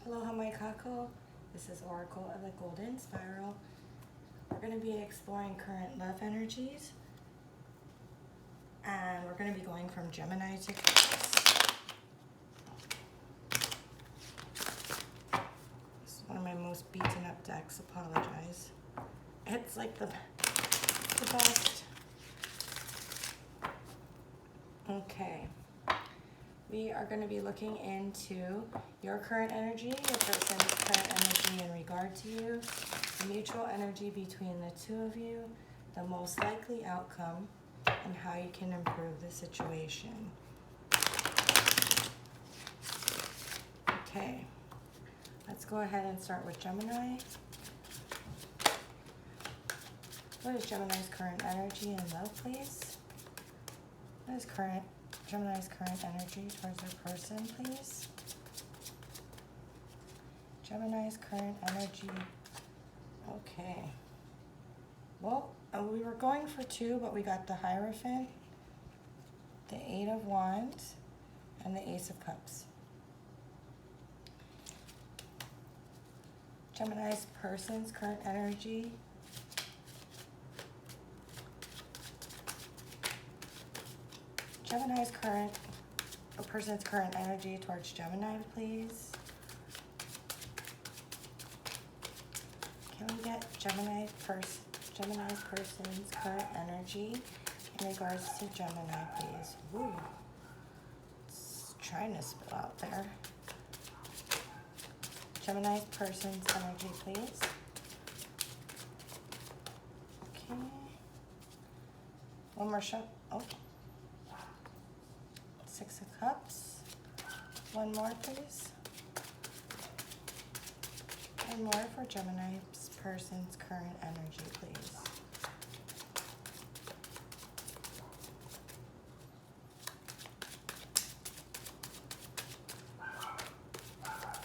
Aloha my kako. This is Oracle of the Golden Spiral. We're going to be exploring current love energies. And we're going to be going from Gemini to Taurus. This is one of my most beaten up decks. Apologize. It's like the best. Okay. We are going to be looking into your current energy, your person's current energy in regard to you, the mutual energy between the two of you, the most likely outcome, and how you can improve the situation. Okay, let's go ahead and start with Gemini. What is Gemini's current energy in love, please? What is Gemini's current energy towards their person, please? Gemini's current energy. Okay. Well, we were going for two, but we got the Hierophant, the Eight of Wands, and the Ace of Cups. Gemini's person's current energy. Gemini's person's current energy towards Gemini, please. Can we get Gemini's person's current energy in regards to Gemini, please? Ooh, it's trying to spill out there. Gemini's person's energy, please. Okay. One more shot. Oh. Six of Cups. One more, please. One more for Gemini's person's current energy, please.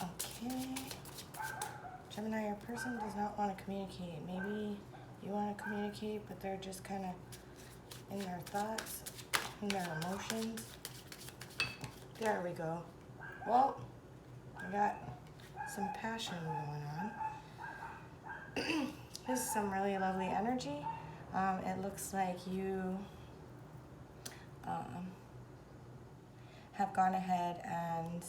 Okay. Gemini, your person does not want to communicate. Maybe you want to communicate, but they're just kind of in their thoughts, in their emotions. There we go. Well, I got some passion going on. This is some really lovely energy. It looks like you have gone ahead and,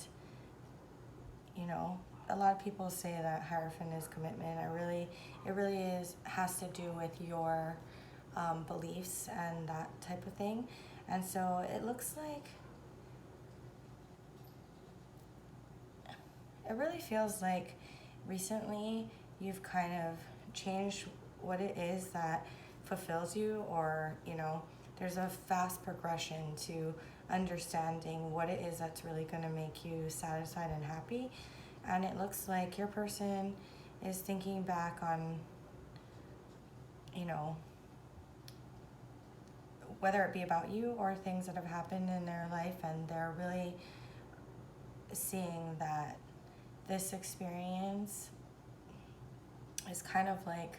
you know, a lot of people say that Hierophant is commitment. It really has to do with your beliefs and that type of thing. And so it looks like it really feels like recently you've kind of changed what it is that fulfills you, or, you know, there's a fast progression to understanding what it is that's really going to make you satisfied and happy. And it looks like your person is thinking back on, you know, whether it be about you or things that have happened in their life, and they're really seeing that this experience is kind of like,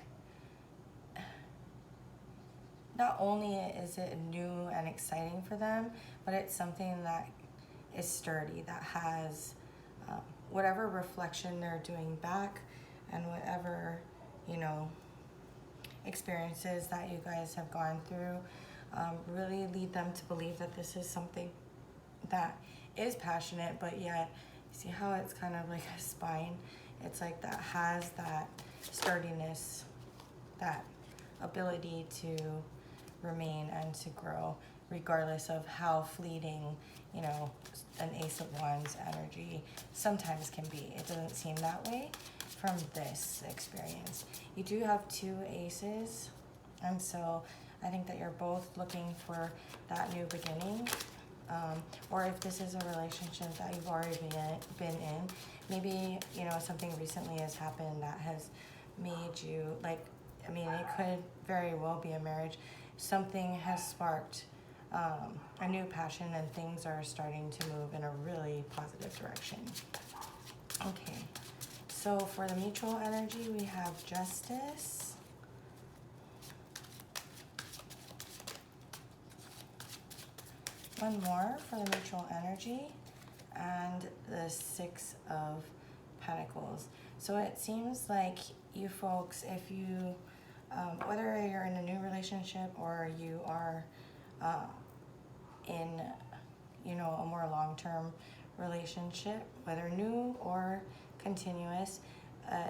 not only is it new and exciting for them, but it's something that is sturdy, that has whatever reflection they're doing back, and whatever, you know, experiences that you guys have gone through really lead them to believe that this is something that is passionate, but yet, see how it's kind of like a spine? It's like that has that sturdiness, that ability to remain and to grow, regardless of how fleeting, you know, an Ace of Wands energy sometimes can be. It doesn't seem that way from this experience. You do have two aces, and so I think that you're both looking for that new beginning. Or if this is a relationship that you've already been in, maybe, you know, something recently has happened that has made you, like, I mean, it could very well be a marriage. Something has sparked a new passion, and things are starting to move in a really positive direction. Okay, so for the mutual energy, we have Justice. One more for the mutual energy, and the Six of Pentacles. So it seems like you folks, if you, whether you're in a new relationship or you are in, you know, a more long-term relationship, whether new or continuous,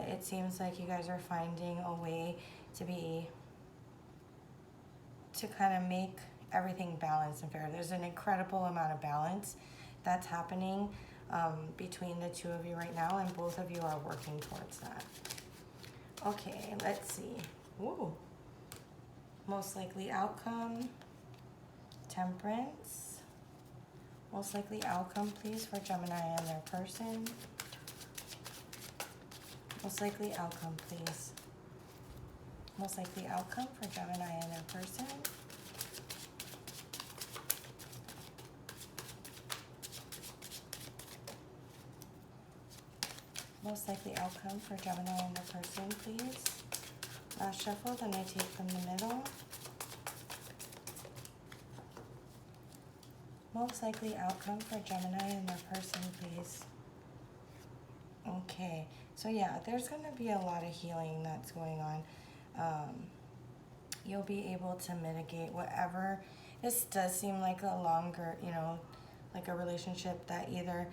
it seems like you guys are finding a way to kind of make everything balanced and fair. There's an incredible amount of balance that's happening between the two of you right now, and both of you are working towards that. Okay, let's see. Ooh. Most likely outcome, Temperance. Most likely outcome, please, for Gemini and their person. Most likely outcome, please. Most likely outcome for Gemini and their person. Most likely outcome for Gemini and their person, please. Last shuffle, then I take from the middle. Most likely outcome for Gemini and their person, please. Okay, so yeah, there's going to be a lot of healing that's going on. You'll be able to mitigate whatever. This does seem like a longer, you know, like a relationship that either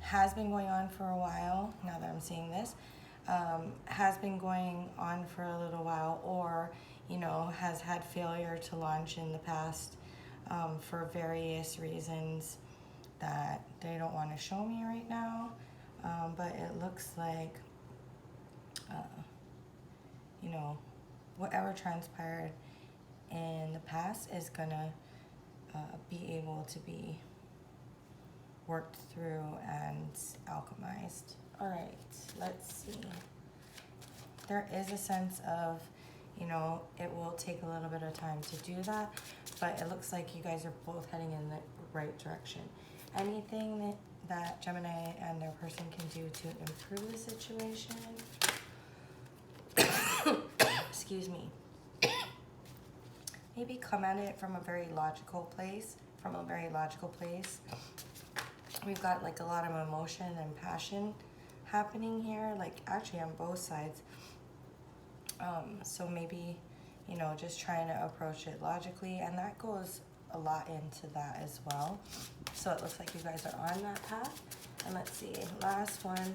has been going on for a while, now that I'm seeing this, has been going on for a little while, or, you know, has had failure to launch in the past for various reasons that they don't want to show me right now. But it looks like, you know, whatever transpired in the past is gonna be able to be worked through and alchemized. All right, let's see. There is a sense of, you know, it will take a little bit of time to do that, but it looks like you guys are both heading in the right direction. Anything that Gemini and their person can do to improve the situation? Excuse me. Maybe come at it from a very logical place. We've got like a lot of emotion and passion happening here, like actually on both sides. So maybe, you know, just trying to approach it logically, and that goes a lot into that as well. So it looks like you guys are on that path. And let's see, last one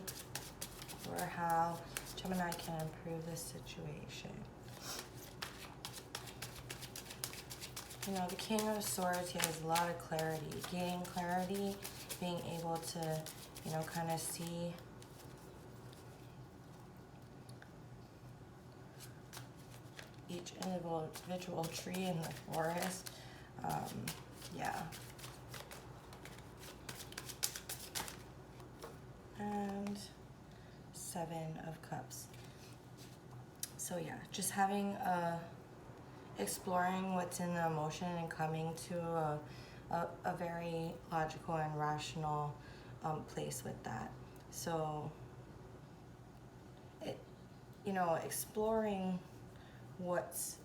for how Gemini can improve this situation. You know, the King of Swords, he has a lot of clarity, gaining clarity, being able to, you know, kind of see each individual tree in the forest. Yeah. And 7 of Cups. So yeah, just having exploring what's in the emotion and coming to a very logical and rational place with that. So, you know, exploring what's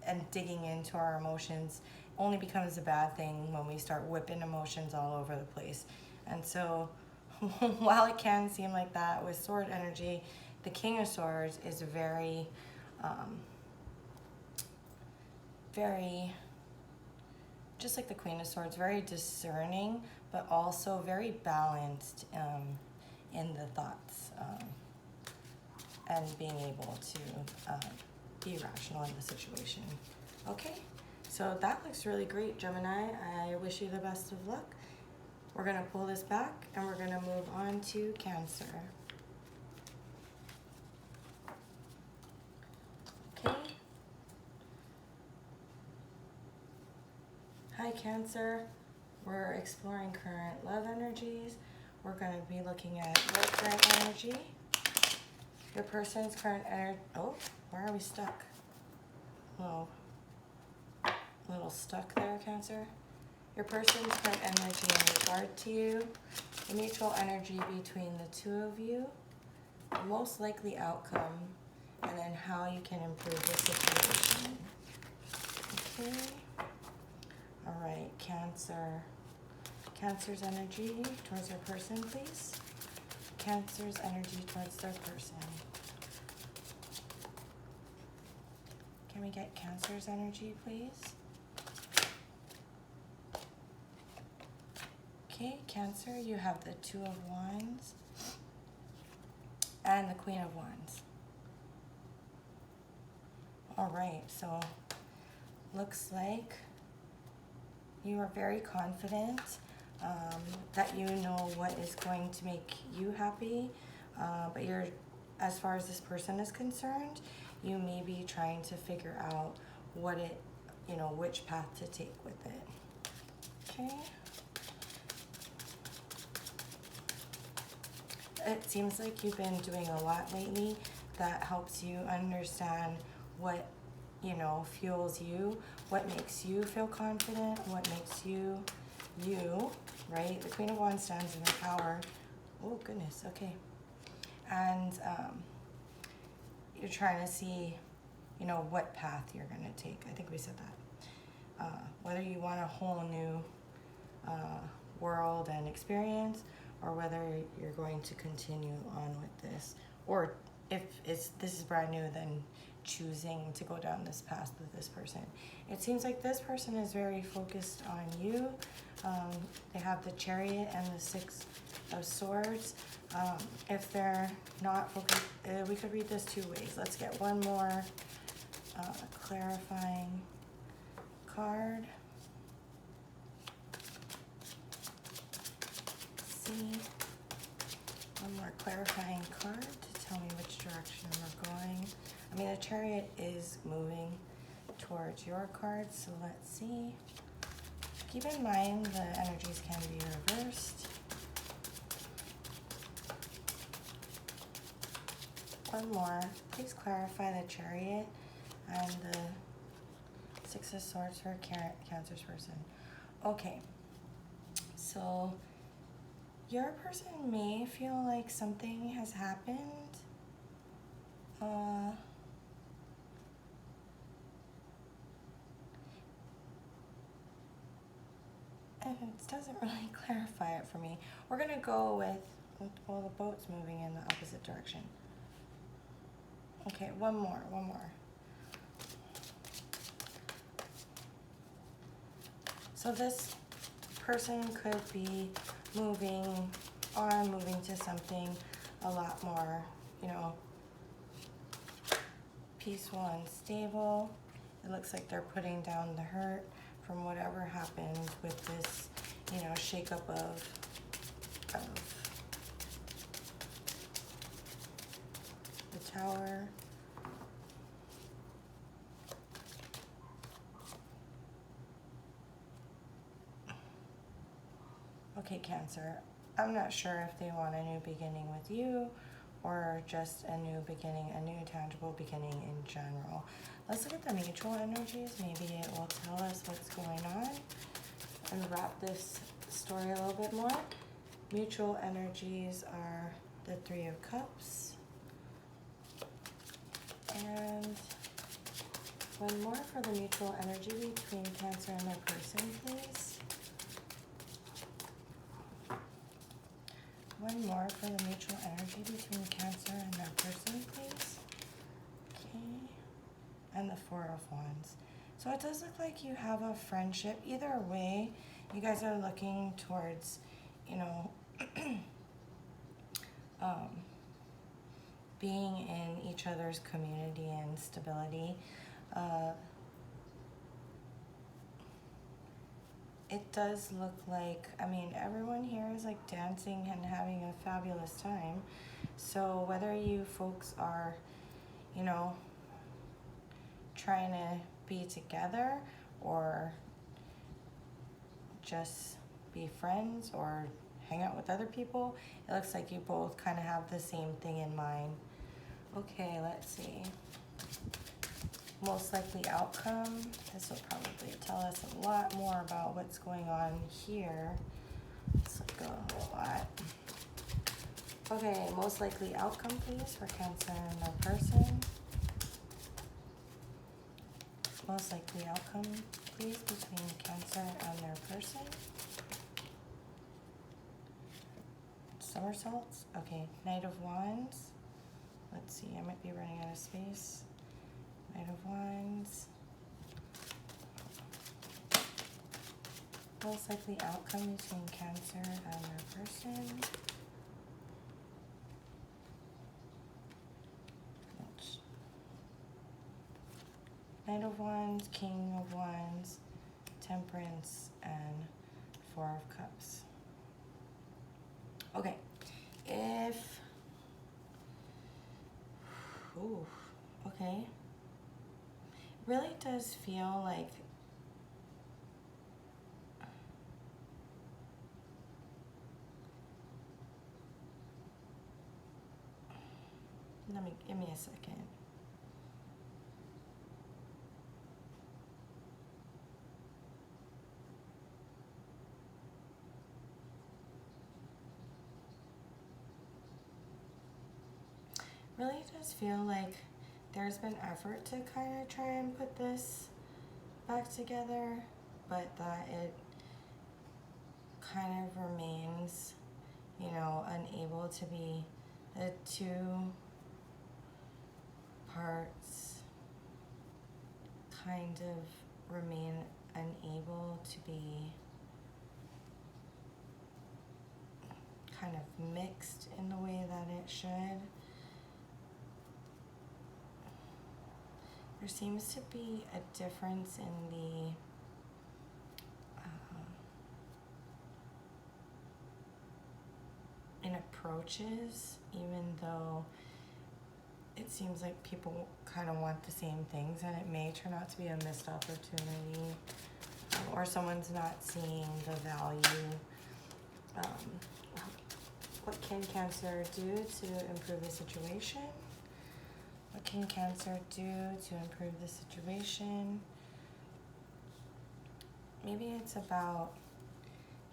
and digging into our emotions only becomes a bad thing when we start whipping emotions all over the place. And so while it can seem like that with sword energy, the King of Swords is very just like the Queen of Swords, very discerning, but also very balanced in the thoughts and being able to be rational in the situation. Okay, so that looks really great, Gemini. I wish you the best of luck. We're going to pull this back and we're going to move on to Cancer. Okay. Hi, Cancer. We're exploring current love energies. We're going to be looking at your current energy. Your person's current energy. Oh, where are we stuck? Little stuck there, Cancer. Your person's current energy in regard to you. The mutual energy between the two of you. The most likely outcome. And then how you can improve the situation. Okay. All right, Cancer. Cancer's energy towards their person, please. Cancer's energy towards their person. Can we get Cancer's energy, please? Okay, Cancer, you have the Two of Wands and the Queen of Wands. All right, so looks like you are very confident that you know what is going to make you happy, but you're, as far as this person is concerned, you may be trying to figure out what it, you know, which path to take with it. Okay. It seems like you've been doing a lot lately that helps you understand what, you know, fuels you, what makes you feel confident, what makes you, right? The Queen of Wands stands in her power. Oh, goodness, okay. And you're trying to see, you know, what path you're going to take. I think we said that. Whether you want a whole new world and experience, or whether you're going to continue on with this, or if this is brand new, then choosing to go down this path with this person. It seems like this person is very focused on you. They have the Chariot and the Six of Swords. If they're not focused, we could read this two ways. Let's get one more clarifying card. One more clarifying card to tell me which direction we're going. I mean, the Chariot is moving towards your card, so let's see. Keep in mind the energies can be reversed. One more. Please clarify the Chariot and the Six of Swords for Cancer's person. Okay, so your person may feel like something has happened. And it doesn't really clarify it for me. We're going to go with, well, the boat's moving in the opposite direction. Okay, one more. So this person could be moving to something a lot more, you know, peaceful and stable. It looks like they're putting down the hurt from whatever happened with this, you know, shakeup of the Tower. Okay, Cancer, I'm not sure if they want a new beginning with you or just a new beginning, a new tangible beginning in general. Let's look at the mutual energies. Maybe it will tell us what's going on and wrap this story a little bit more. Mutual energies are the Three of Cups. And one more for the mutual energy between Cancer and their person, please. One more for the mutual energy between Cancer and their person, please. Okay. And the Four of Wands. So it does look like you have a friendship. Either way, you guys are looking towards, you know, being in each other's community and stability. It does look like, I mean, everyone here is like dancing and having a fabulous time. So whether you folks are, you know, trying to be together or just be friends or hang out with other people, it looks like you both kind of have the same thing in mind. Okay, let's see. Most likely outcome. This will probably tell us a lot more about what's going on here. Let's look a lot. Okay, most likely outcome, please, for Cancer and their person. Most likely outcome, please, between Cancer and their person. somersaults. Okay, Knight of Wands. Let's see, I might be running out of space. Knight of Wands. Most likely outcome between Cancer and your person. Knight of Wands, King of Wands, Temperance, and Four of Cups. Okay, if... Ooh, okay. Really does feel like... Give me a second. Really does feel like there's been effort to kind of try and put this back together, but that it kind of remains, you know, unable to be. The two parts kind of remain unable to be kind of mixed in the way that it should. There seems to be a difference in the in approaches, even though it seems like people kind of want the same things, and it may turn out to be a missed opportunity, or someone's not seeing the value. What can Cancer do to improve the situation? What can Cancer do to improve the situation? Maybe it's about,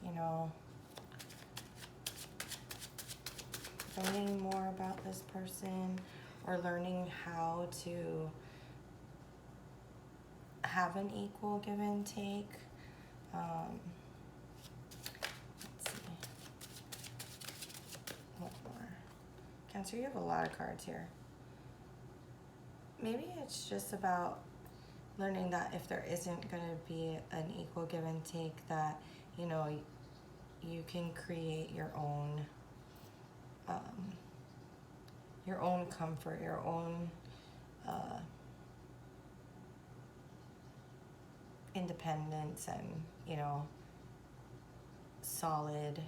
you know, learning more about this person, or learning how to have an equal give and take. Let's see. What more? Cancer, you have a lot of cards here. Maybe it's just about learning that if there isn't going to be an equal give and take, that, you know, you can create your own comfort, your own independence, and, you know, solid,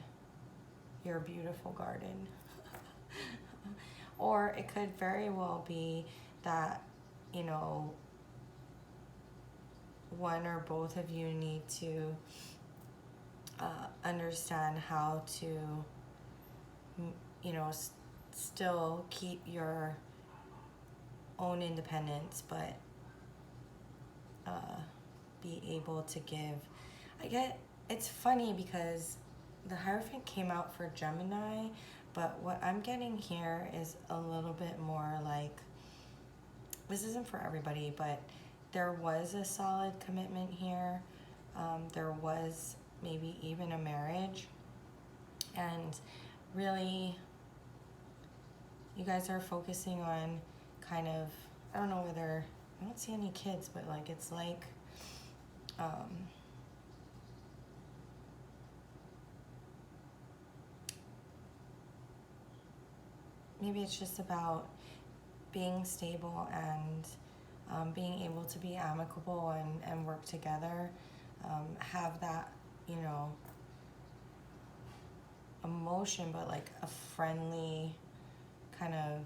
your beautiful garden. Or it could very well be that, you know, one or both of you need to understand how to, you know, still keep your own independence, but be able to give. It's funny because the Hierophant came out for Gemini, but what I'm getting here is a little bit more like, this isn't for everybody, but there was a solid commitment here. There was maybe even a marriage, and really you guys are focusing on kind of, I don't know whether, I don't see any kids, but like, it's like, maybe it's just about being stable and being able to be amicable and work together, have that, you know, emotion, but like a friendly kind of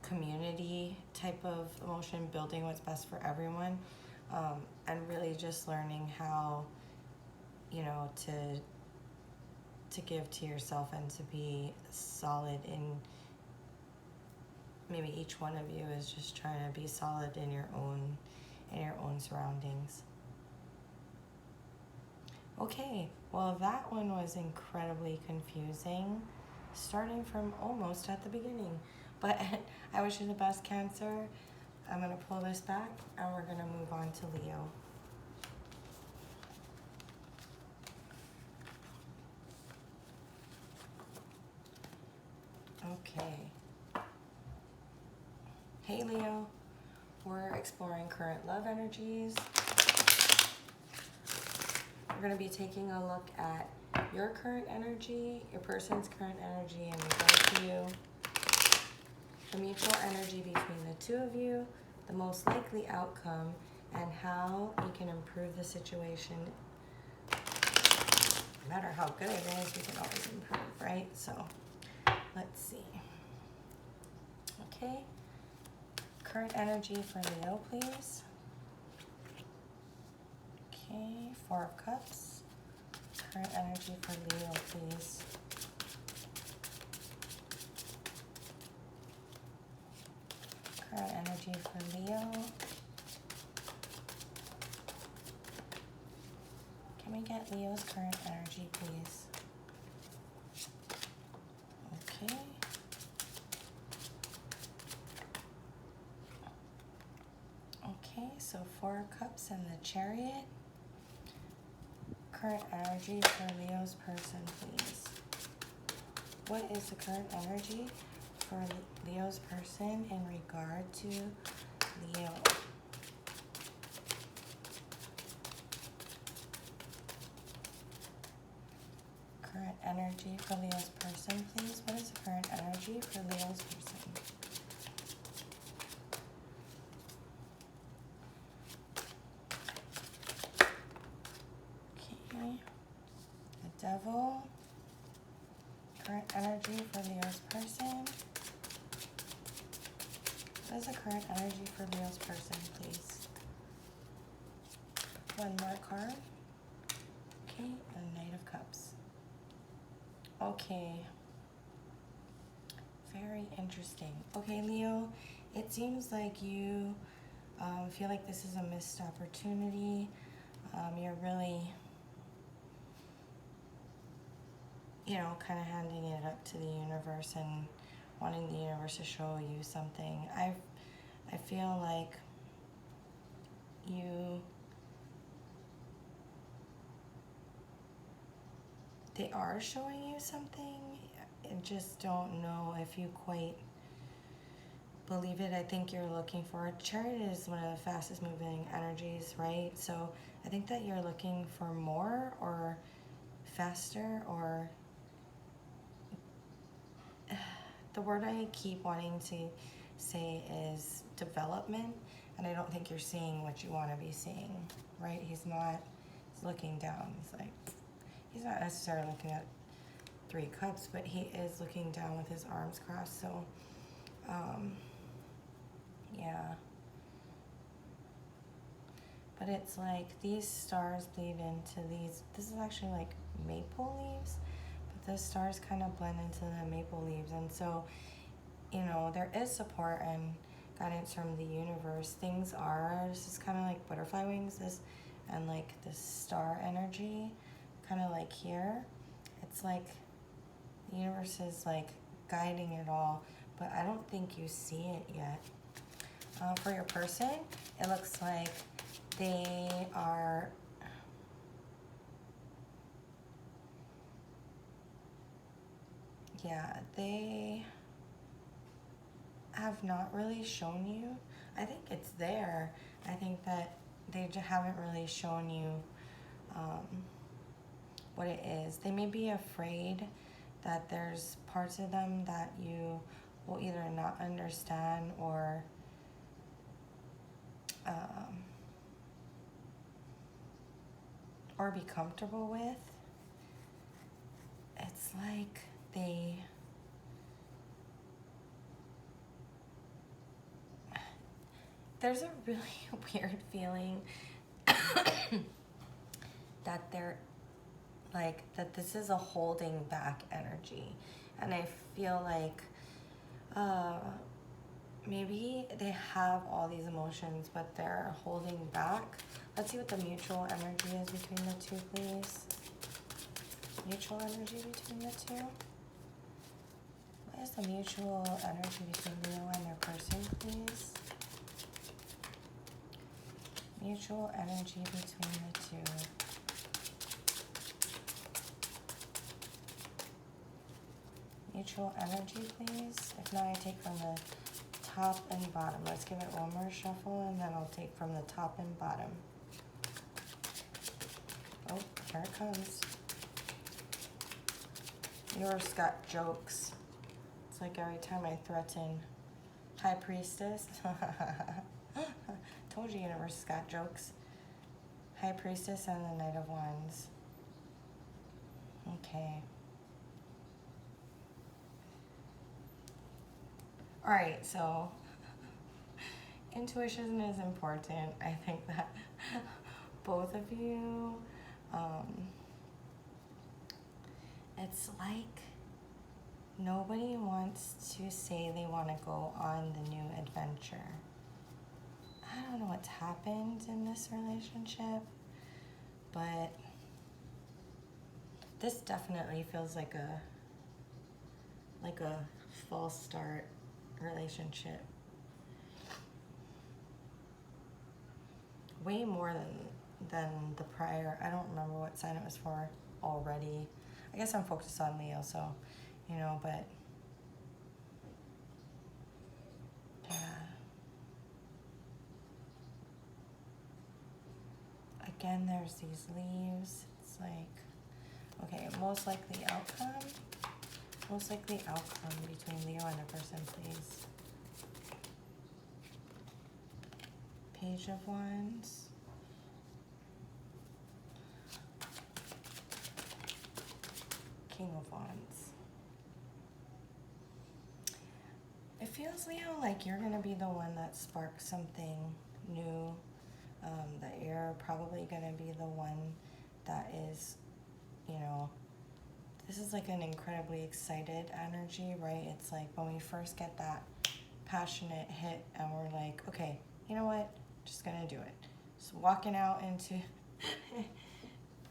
community type of emotion, building what's best for everyone, and really just learning how, you know, to give to yourself and to be solid in, maybe each one of you is just trying to be solid in your own surroundings. Okay, well, that one was incredibly confusing, starting from almost at the beginning. But I wish you the best, Cancer. I'm going to pull this back, and we're going to move on to Leo. Okay. Hey Leo, we're exploring current love energies. We're going to be taking a look at your current energy, your person's current energy in regard to you, the mutual energy between the two of you, the most likely outcome, and how you can improve the situation. No matter how good it is, we can always improve, right? So let's see. Okay. Current energy for Leo, please. Okay, Four of Cups. Current energy for Leo, please. Current energy for Leo. Can we get Leo's current energy, please? Okay. Okay, so Four of Cups and the Chariot. Current energy for Leo's person, please. What is the current energy for Leo's person in regard to Leo? Current energy for Leo's person, please. What is the current energy for Leo's person? Okay. The Devil. Current energy for Leo's person. What is the current energy for Leo's person, please? One more card. Okay, and Knight of Cups. Okay. Very interesting. Okay, Leo, it seems like you feel like this is a missed opportunity. You're really, you know, kind of handing it up to the universe and wanting the universe to show you something. I feel like they are showing you something. I just don't know if you quite believe it. I think you're looking for it. Chariot is one of the fastest moving energies, right? So I think that you're looking for more or faster, or the word I keep wanting to say is development, and I don't think you're seeing what you want to be seeing, right? He's looking down. He's not necessarily looking at Three Cups, but he is looking down with his arms crossed. So yeah, but it's like these stars bleed into these. This is actually like maple leaves, but the stars kind of blend into the maple leaves. And so, you know, there is support and guidance from the universe. This is kind of like butterfly wings, and like this star energy, kind of like here. It's like the universe is like guiding it all, but I don't think you see it yet. For your person, it looks like they are they have not really shown you. I think it's there. I think that they just haven't really shown you what it is. They may be afraid that there's parts of them that you will either not understand or be comfortable with. It's like there's a really weird feeling that they're like that this is a holding back energy, and I feel like maybe they have all these emotions but they're holding back. Let's see what the mutual energy is between the two, please. Mutual energy between the two. What is the mutual energy between Leo and their person, please? Mutual energy between the two. neutral energy, please? If not, I take from the top and bottom. Let's give it one more shuffle, and then I'll take from the top and bottom. Oh, here it comes. Universe got jokes. It's like every time I threaten High Priestess. Told you Universe got jokes. High Priestess and the Knight of Wands. Okay. Alright, so intuition is important. I think that both of you, it's like nobody wants to say they want to go on the new adventure. I don't know what's happened in this relationship, but this definitely feels like a false start relationship. Way more than the prior. I don't remember what sign it was for already. I guess I'm focused on Leo, so, you know, but yeah. Again, there's these leaves. It's like, okay, most likely outcome between Leo and a person, please. Page of Wands. King of Wands. It feels, Leo, like you're going to be the one that sparks something new, that you're probably going to be the one that is, you know, this is like an incredibly excited energy, right? It's like when we first get that passionate hit and we're like, okay, you know what? Just gonna do it. Just walking out into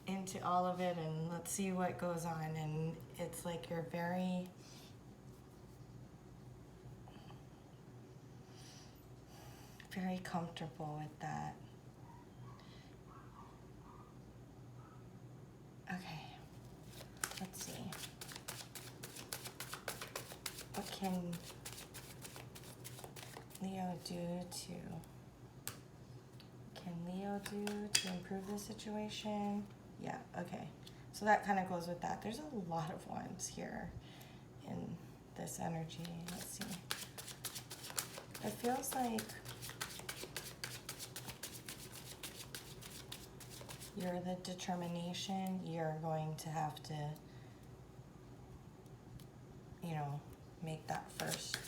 into all of it, and let's see what goes on. And it's like you're very comfortable with that. Okay, let's see. What can Leo do to improve the situation? Yeah, okay. So that kind of goes with that. There's a lot of wands here in this energy. Let's see. It feels like you're the determination. You're going to have to, you know, make that first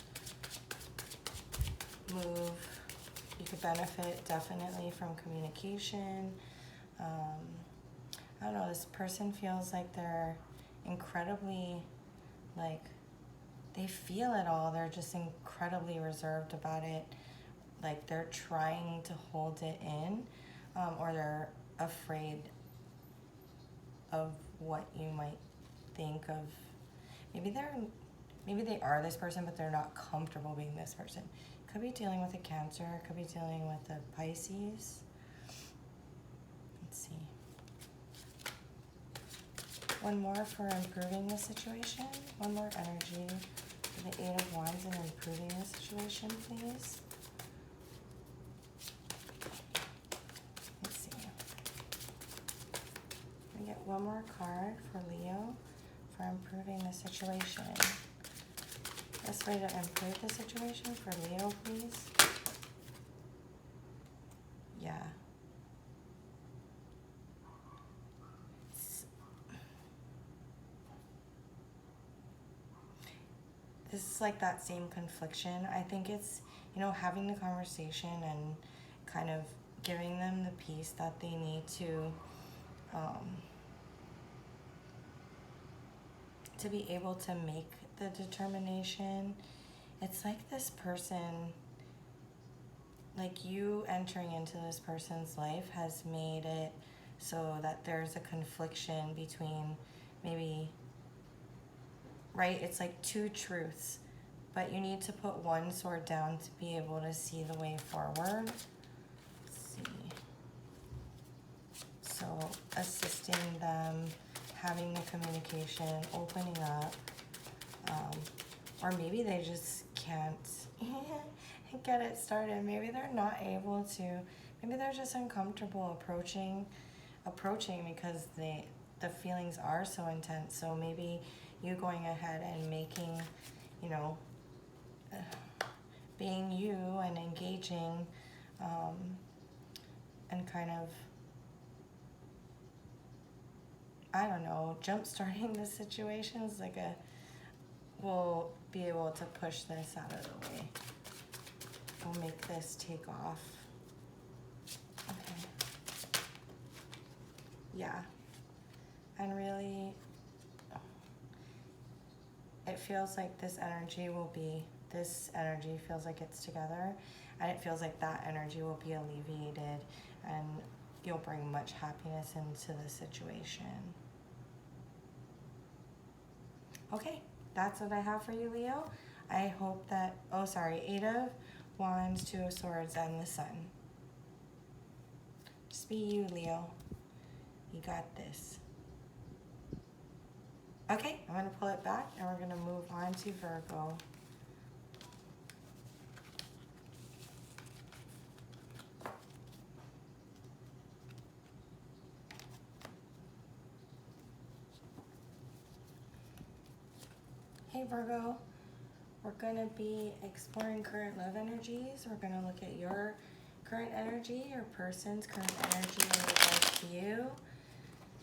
move. You could benefit definitely from communication. I don't know, this person feels like they're incredibly, like, they feel it all. They're just incredibly reserved about it. Like they're trying to hold it in, or they're afraid of what you might think of. Maybe they are this person, but they're not comfortable being this person. Could be dealing with a Cancer, could be dealing with a Pisces. Let's see. One more for improving the situation. One more energy for the Eight of Wands and improving the situation, please. Let's see. We get one more card for Leo for improving the situation. Best way to improve the situation for Leo, please. Yeah. This is like that same confliction. I think it's, you know, having the conversation and kind of giving them the peace that they need to be able to make the determination. It's like this person, like you entering into this person's life has made it so that there's a confliction between maybe, right? It's like two truths, but you need to put one sword down to be able to see the way forward. Let's see. So assisting them, having the communication, opening up. Or maybe they just can't get it started. Maybe they're not able to. Maybe they're just uncomfortable approaching because the feelings are so intense. So maybe you going ahead and making, you know, being you and engaging, and kind of, I don't know, jump starting the situation is like we'll be able to push this out of the way. We'll make this take off. Okay. Yeah. And really, it feels like this energy feels like it's together, and it feels like that energy will be alleviated, and you'll bring much happiness into the situation. Okay, that's what I have for you, Leo. I hope that, Eight of Wands, Two of Swords, and the Sun. Just be you, Leo. You got this. Okay, I'm going to pull it back, and we're going to move on to Virgo. Hey Virgo, we're going to be exploring current love energies. We're going to look at your current energy, your person's current energy in regards to you,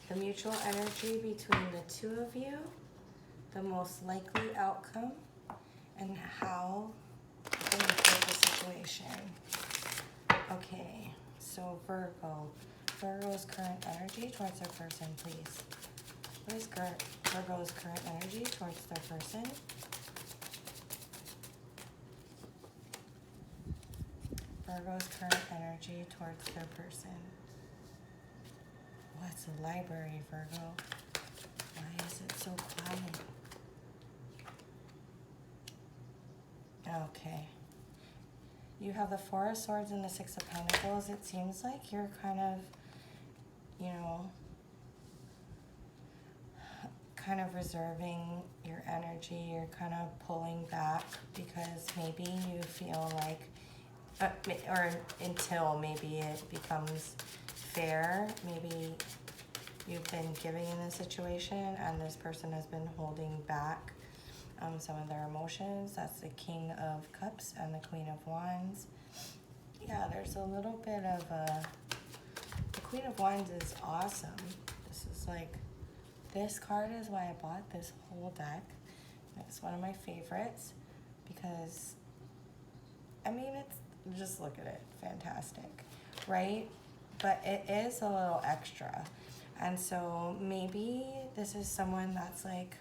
the mutual energy between the two of you, the most likely outcome, and how you're going to take the situation. Okay, so Virgo's current energy towards their person, please. What is Virgo's current energy towards their person? Virgo's current energy towards their person. What's a library, Virgo? Why is it so quiet? Okay. You have the Four of Swords and the Six of Pentacles. It seems like you're kind of, kind of reserving your energy. You're kind of pulling back because maybe you feel like, or until maybe it becomes fair. Maybe you've been giving in this situation and this person has been holding back some of their emotions. That's the King of Cups and the Queen of Wands. Yeah, there's a little bit of the Queen of Wands is awesome. This is like, this card is why I bought this whole deck. It's one of my favorites because, it's, just look at it, fantastic, right? But it is a little extra. And so maybe this is someone that's like,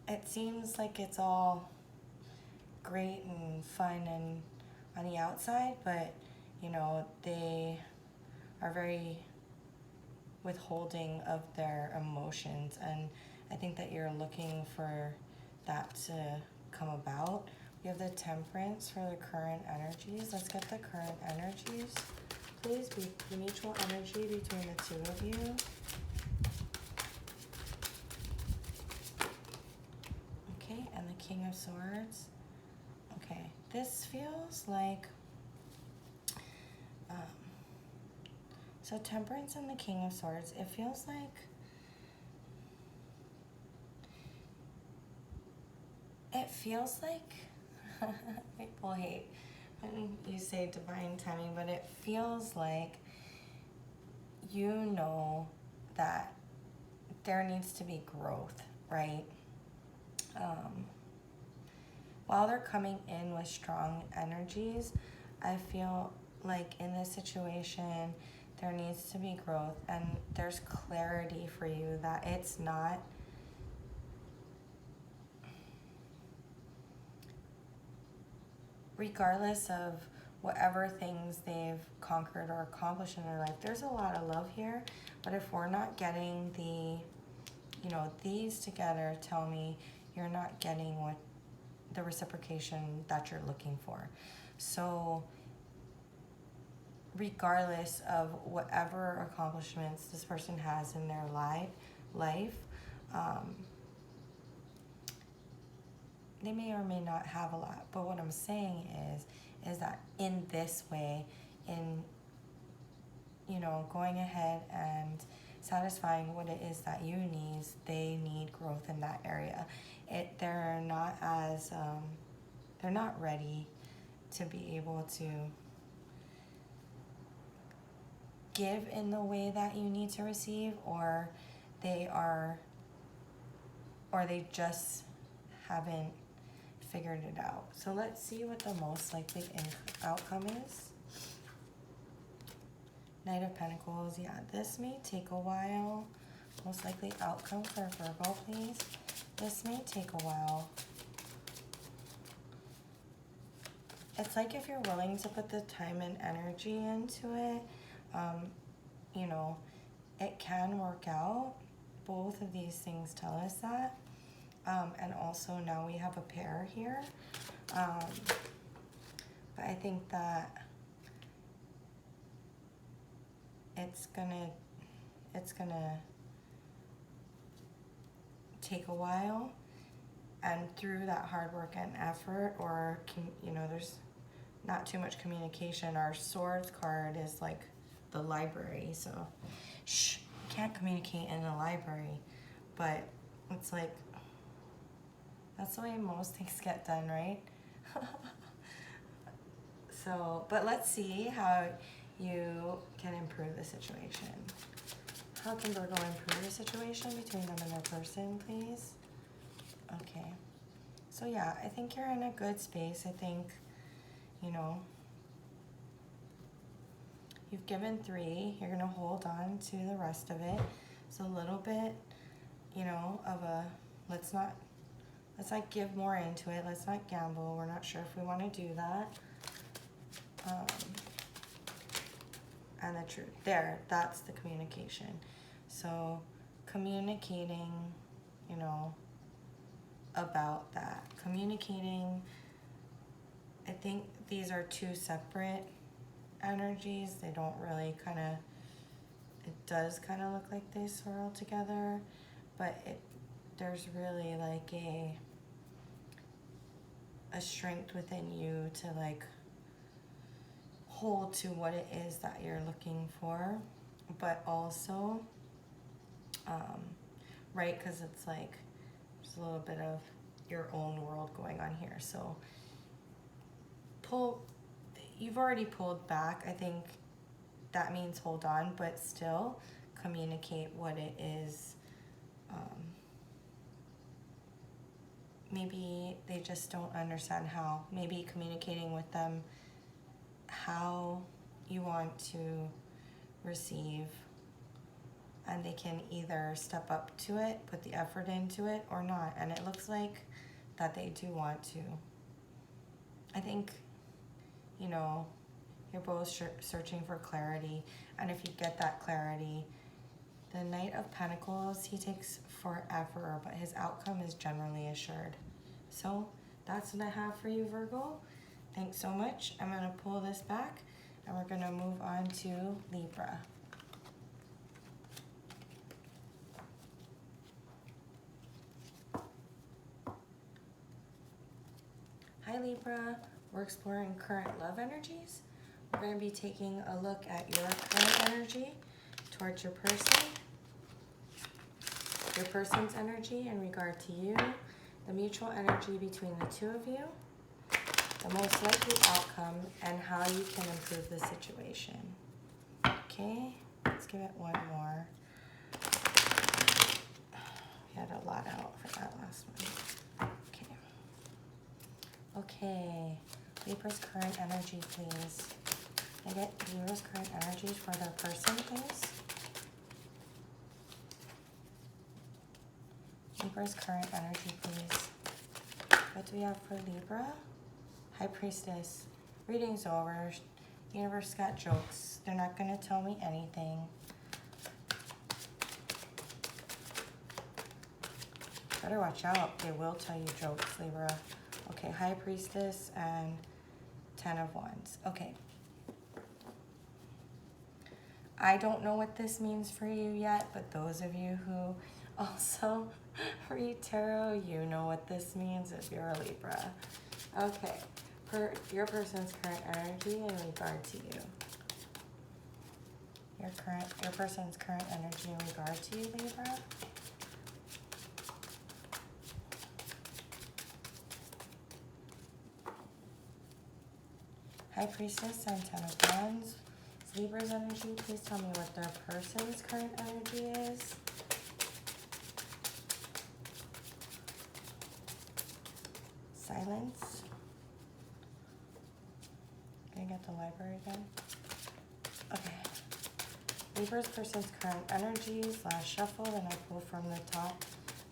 it seems like it's all great and fun and on the outside, but, they are very withholding of their emotions, and I think that you're looking for that to come about. We have the Temperance for the current energies. Let's get the current energies, please. The mutual energy between the two of you. Okay, and the King of Swords. Okay, this feels like so Temperance and the King of Swords, it feels like people hate when you say divine timing, but it feels like that there needs to be growth, right? While they're coming in with strong energies, I feel like in this situation, there needs to be growth, and there's clarity for you that it's not regardless of whatever things they've conquered or accomplished in their life, there's a lot of love here. But if we're not getting these together, tell me you're not getting what the reciprocation that you're looking for. So regardless of whatever accomplishments this person has in their life, they may or may not have a lot, but what I'm saying is that in this way, in, you know, going ahead and satisfying what it is that you need, they need growth in that area. They're not as, they're not ready to be able to give in the way that you need to receive, or they just haven't figured it out. So let's see what the most likely outcome is. Knight of Pentacles, yeah, this may take a while. Most likely outcome for Virgo, please. This may take a while. It's like if you're willing to put the time and energy into it, you know, it can work out. Both of these things tell us that. And also now we have a pair here. But I think that it's gonna take a while, and through that hard work and effort, or, you know, there's not too much communication. Our Swords card is like the library, so shh, can't communicate in the library, but it's like, that's the way most things get done, right? So, but let's see how you can improve the situation. How can Virgo improve the situation between them and their person, please? Okay. So yeah, I think you're in a good space. I think, you know, you've given 3. You're going to hold on to the rest of it. So a little bit, you know, of a, let's not give more into it. Let's not gamble. We're not sure if we want to do that. And the truth. There, that's the communication. So communicating, you know, about that. Communicating, I think these are 2 separate energies. They don't really kind of, it does kind of look like they swirl together, but there's really like a strength within you to like hold to what it is that you're looking for, but also, right, because it's like there's a little bit of your own world going on here. So you've already pulled back. I think that means hold on, but still communicate what it is. Maybe they just don't understand how. Maybe communicating with them how you want to receive, and they can either step up to it, put the effort into it, or not. And it looks like that they do want to. I think, you know, you're both searching for clarity, and if you get that clarity, the Knight of Pentacles, he takes forever, but his outcome is generally assured. So that's what I have for you, Virgo. Thanks so much. I'm going to pull this back, and we're going to move on to Libra. Hi, Libra. We're exploring current love energies. We're going to be taking a look at your current energy towards your person's energy in regard to you, the mutual energy between the 2 of you, the most likely outcome, and how you can improve the situation. Okay, let's give it one more. We had a lot out for that last one. Okay, Libra's current energy, please. Can I get Libra's current energy for their person, please? Libra's current energy, please. What do we have for Libra? High Priestess. Reading's over. Universe got jokes. They're not going to tell me anything. Better watch out. They will tell you jokes, Libra. Okay, High Priestess and 10 of Wands. Okay. I don't know what this means for you yet, but those of you who Also, read tarot, you know what this means if you're a Libra. Okay, for your person's current energy in regard to you. Your person's current energy in regard to you, Libra. High Priestess and Ten of Wands. Libra's energy. Please tell me what their person's current energy is. Silence. Can I get the library again? Okay. Libra's person's current energies. Last shuffle, then I pull from the top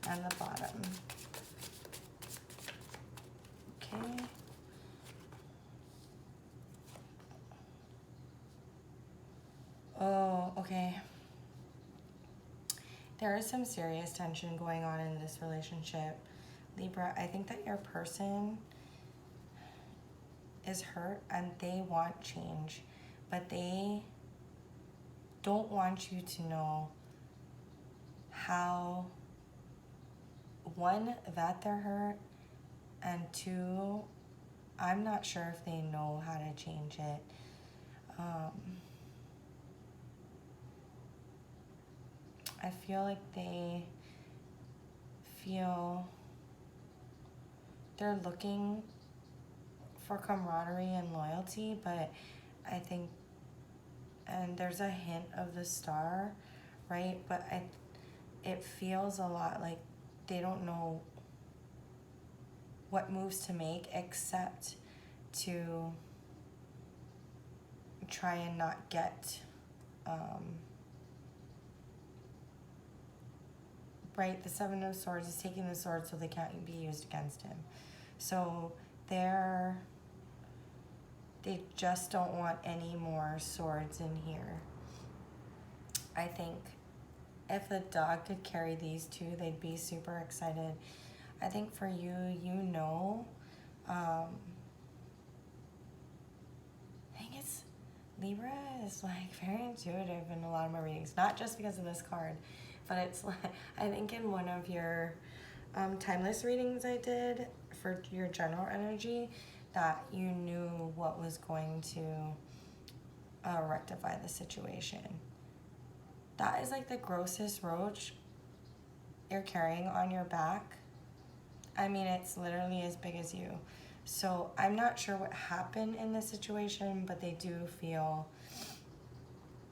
and the bottom. Okay. Oh, okay. There is some serious tension going on in this relationship. Libra, I think that your person is hurt and they want change, but they don't want you to know how, one, that they're hurt, and two, I'm not sure if they know how to change it. I feel like they feel they're looking for camaraderie and loyalty, but I think, and there's a hint of the star, right? But it feels a lot like they don't know what moves to make except to try and not get, right, the Seven of Swords is taking the sword so they can't be used against him. So they just don't want any more swords in here. I think if the dog could carry these two, they'd be super excited. I think for you, I think it's Libra is like very intuitive in a lot of my readings, not just because of this card, but it's like, I think in one of your timeless readings I did for your general energy, that you knew what was going to rectify the situation. That is like the grossest roach you're carrying on your back. I mean, it's literally as big as you. So I'm not sure what happened in this situation, but they do feel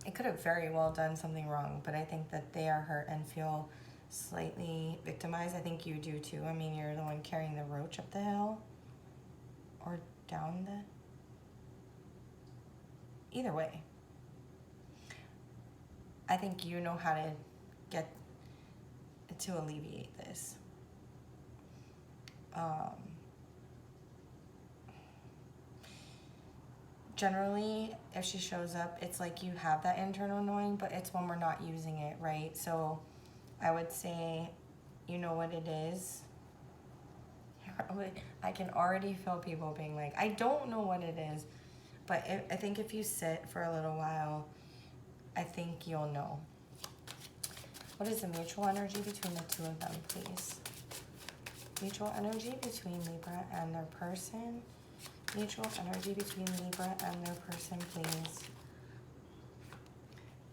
it could have very well done something wrong, but I think that they are hurt and feel slightly victimized. I think you do too. I mean, you're the one carrying the roach up the hill or down either way. I think you know how to get to alleviate this. Generally, if she shows up, it's like you have that internal knowing, but it's when we're not using it, right? So I would say, you know what it is. I can already feel people being like, I don't know what it is. But I think if you sit for a little while, I think you'll know. What is the mutual energy between the two of them, please? Mutual energy between Libra and their person. Mutual energy between Libra and their person, please.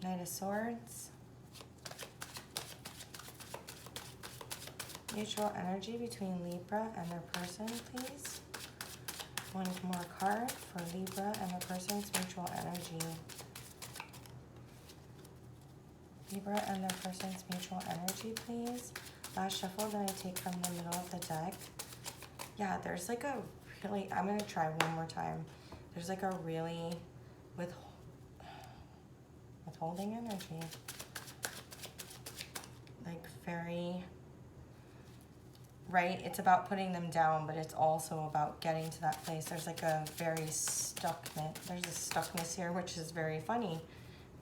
Knight of Swords. Mutual energy between Libra and their person, please. One more card for Libra and their person's mutual energy. Libra and their person's mutual energy, please. Last shuffle that I take from the middle of the deck. Yeah, there's like a really, I'm going to try one more time. There's like a really withholding energy. Like very, right? It's about putting them down, but it's also about getting to that place. There's like a very stuckness. There's a stuckness here, which is very funny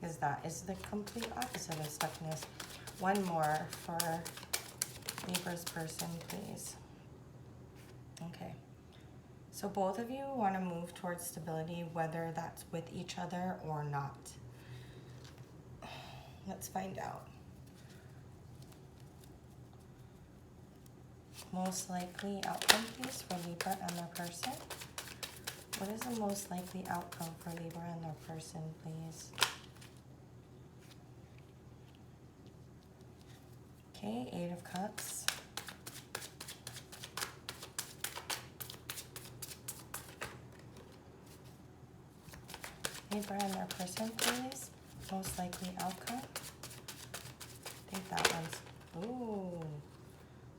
because that is the complete opposite of stuckness. One more for Libra's person, please. Okay. So both of you want to move towards stability, whether that's with each other or not. Let's find out. Most likely outcome, please, for Libra and their person. What is the most likely outcome for Libra and their person, please? Okay, 8 of Cups. Libra and their person, please. Most likely outcome. I think that one's, ooh,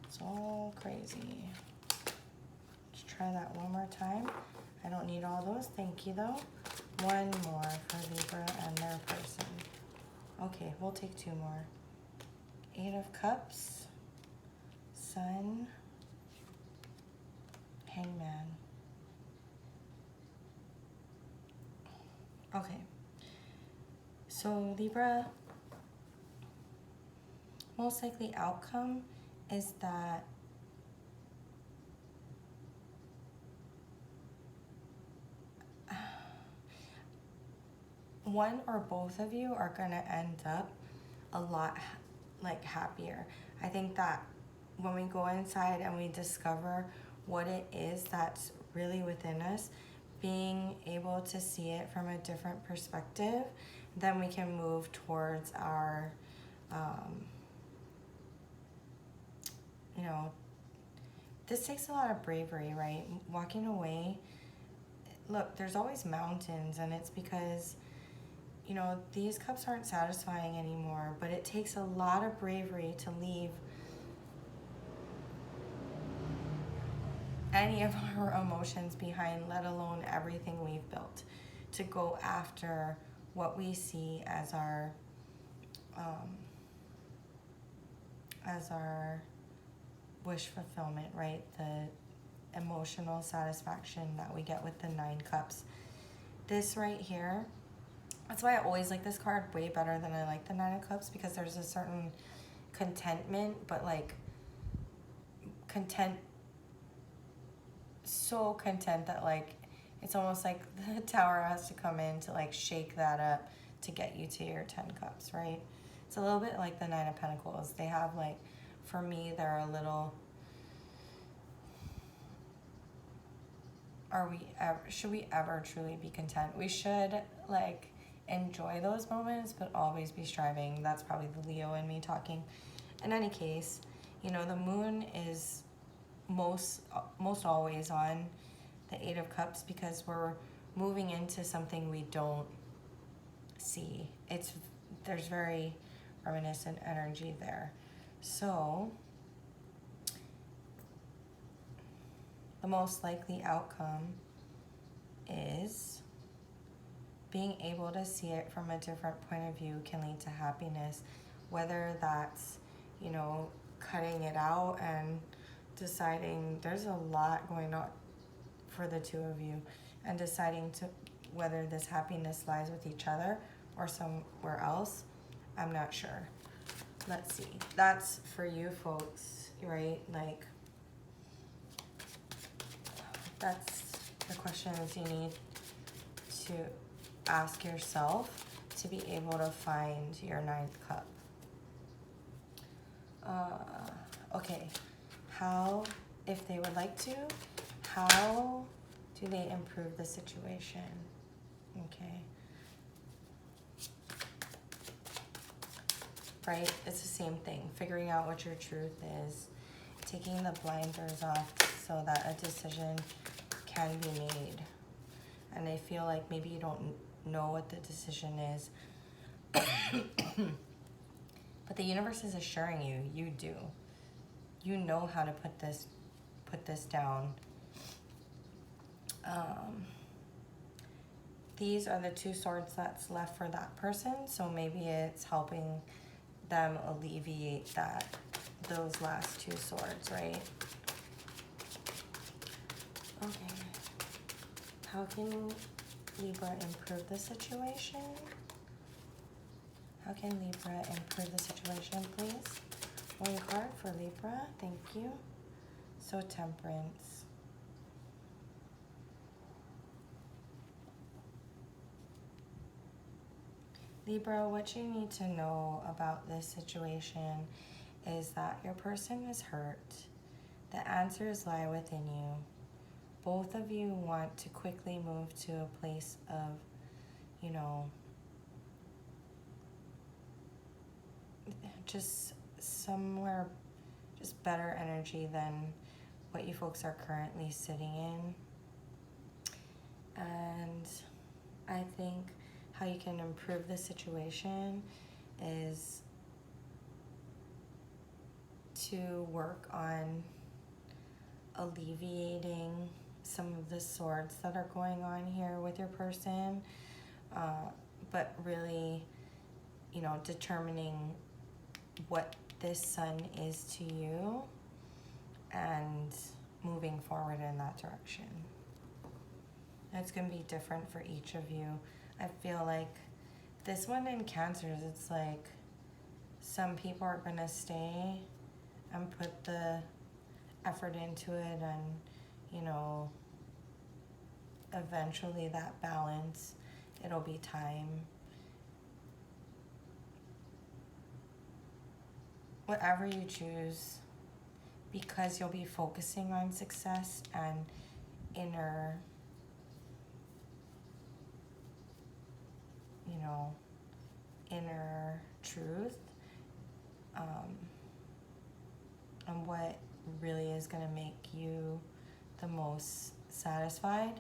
it's all crazy. Let's try that one more time. I don't need all those, thank you though. One more for Libra and their person. Okay, we'll take 2 more. 8 of Cups, Sun, Hangman. Okay, so Libra, most likely outcome is that one or both of you are going to end up a lot like happier. I think that when we go inside and we discover what it is that's really within us, being able to see it from a different perspective, then we can move towards our, you know, this takes a lot of bravery, right? Walking away. Look, there's always mountains, and it's because, you know, these cups aren't satisfying anymore, but it takes a lot of bravery to leave any of our emotions behind, let alone everything we've built, to go after what we see as our wish fulfillment, right? The emotional satisfaction that we get with the 9 cups. This right here, that's why I always like this card way better than I like the 9 of Cups, because there's a certain contentment, but like so content that like it's almost like the Tower has to come in to like shake that up to get you to your 10 cups, right? It's a little bit like the 9 of Pentacles. They have like, for me, they're a little, should we ever truly be content? We should like enjoy those moments, but always be striving. That's probably the Leo in me talking. In any case, you know, the moon is most always on the 8 of Cups, because we're moving into something we don't see. There's very reminiscent energy there. So the most likely outcome is being able to see it from a different point of view can lead to happiness, whether that's, you know, cutting it out and deciding there's a lot going on for the 2 of you, and deciding to whether this happiness lies with each other or somewhere else. I'm not sure. Let's see. That's for you folks, right? Like, that's the questions you need to ask yourself to be able to find your 9th cup. Okay, how, if they would like to, how do they improve the situation? Okay. Right, it's the same thing. Figuring out what your truth is, taking the blinders off so that a decision can be made. And I feel like maybe you don't know what the decision is, but the universe is assuring you, you do. You know how to put this down. These are the 2 swords that's left for that person, so maybe it's helping them alleviate those last 2 swords, right? Okay. How can Libra improve the situation? How can Libra improve the situation, please? 1 card for Libra, thank you. So Temperance. Libra, what you need to know about this situation is that your person is hurt. The answers lie within you. Both of you want to quickly move to a place of, you know, just somewhere, just better energy than what you folks are currently sitting in. And I think how you can improve the situation is to work on alleviating some of the swords that are going on here with your person, but really, you know, determining what this sun is to you and moving forward in that direction. It's going to be different for each of you. I feel like this one in Cancers, it's like some people are going to stay and put the effort into it, and, you know, eventually that balance, it'll be time. Whatever you choose, because you'll be focusing on success and inner, you know, inner truth, and what really is going to make you the most satisfied,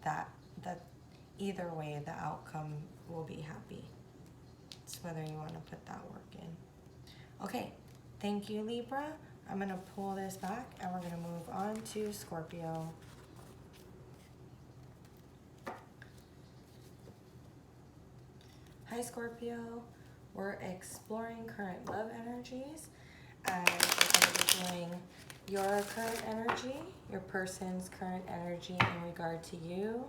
that either way the outcome will be happy. It's whether you want to put that work in. Okay, thank you, Libra. I'm going to pull this back and we're going to move on to Scorpio. Hi, Scorpio. We're exploring current love energies, and we're going to be doing your current energy, your person's current energy in regard to you,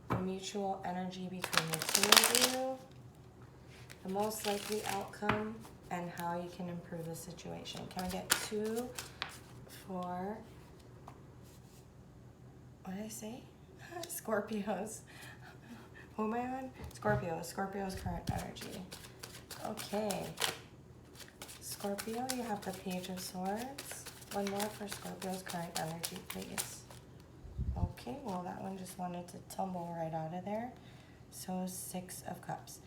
the mutual energy between the two of you, the most likely outcome, and how you can improve the situation. Can we get 2 for, what did I say? Scorpios. Who am I on? Scorpio's current energy. Okay. Scorpio, you have the Page of Swords. One more for Scorpio's current energy, please. Okay, well, that one just wanted to tumble right out of there. So 6 of Cups.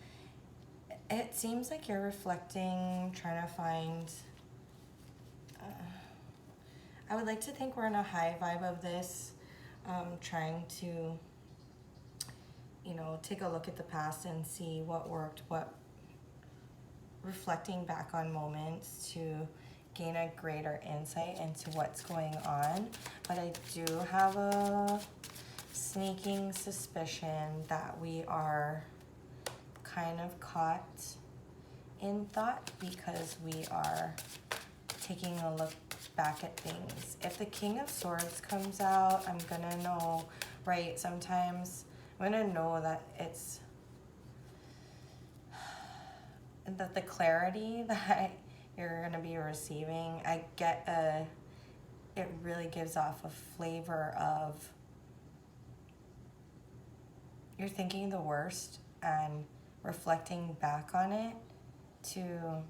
It seems like you're reflecting, trying to find... I would like to think we're in a high vibe of this, trying to, you know, take a look at the past and see what worked, reflecting back on moments to gain a greater insight into what's going on. But I do have a sneaking suspicion that we are kind of caught in thought because we are taking a look back at things. If the King of Swords comes out, I'm gonna know, right? Sometimes I'm gonna know that it's that the clarity that you're gonna be receiving, I get it really gives off a flavor of you're thinking the worst and reflecting back on it to,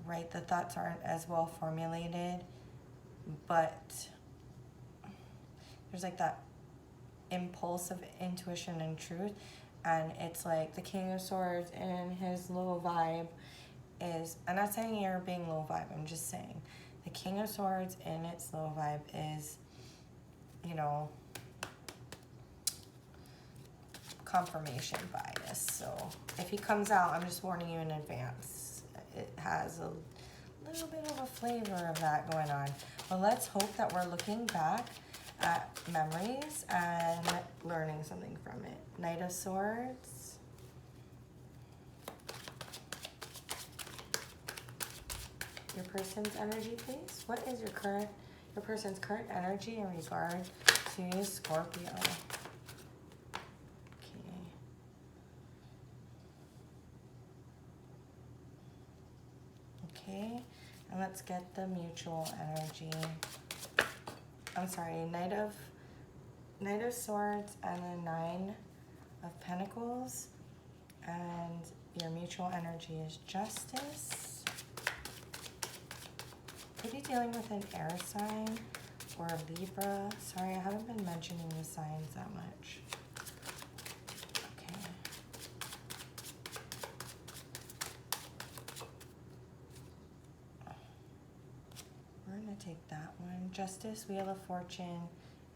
right, the thoughts aren't as well formulated, but there's like that impulse of intuition and truth. And it's like the King of Swords in his low vibe is, I'm not saying you're being low vibe, I'm just saying the King of Swords in its low vibe is, you know, confirmation bias. So if he comes out, I'm just warning you in advance. It has a little bit of a flavor of that going on. But let's hope that we're looking back at memories and learning something from it. Knight of Swords. Your person's energy, please. What is your person's current energy in regard to Scorpio? Okay, and let's get the mutual energy. I'm sorry, Knight of Swords and the 9 of Pentacles, and your mutual energy is Justice. could be dealing with an air sign or a Libra. Sorry, I haven't been mentioning the signs that much. Okay. We're going to take that one. Justice, Wheel of Fortune,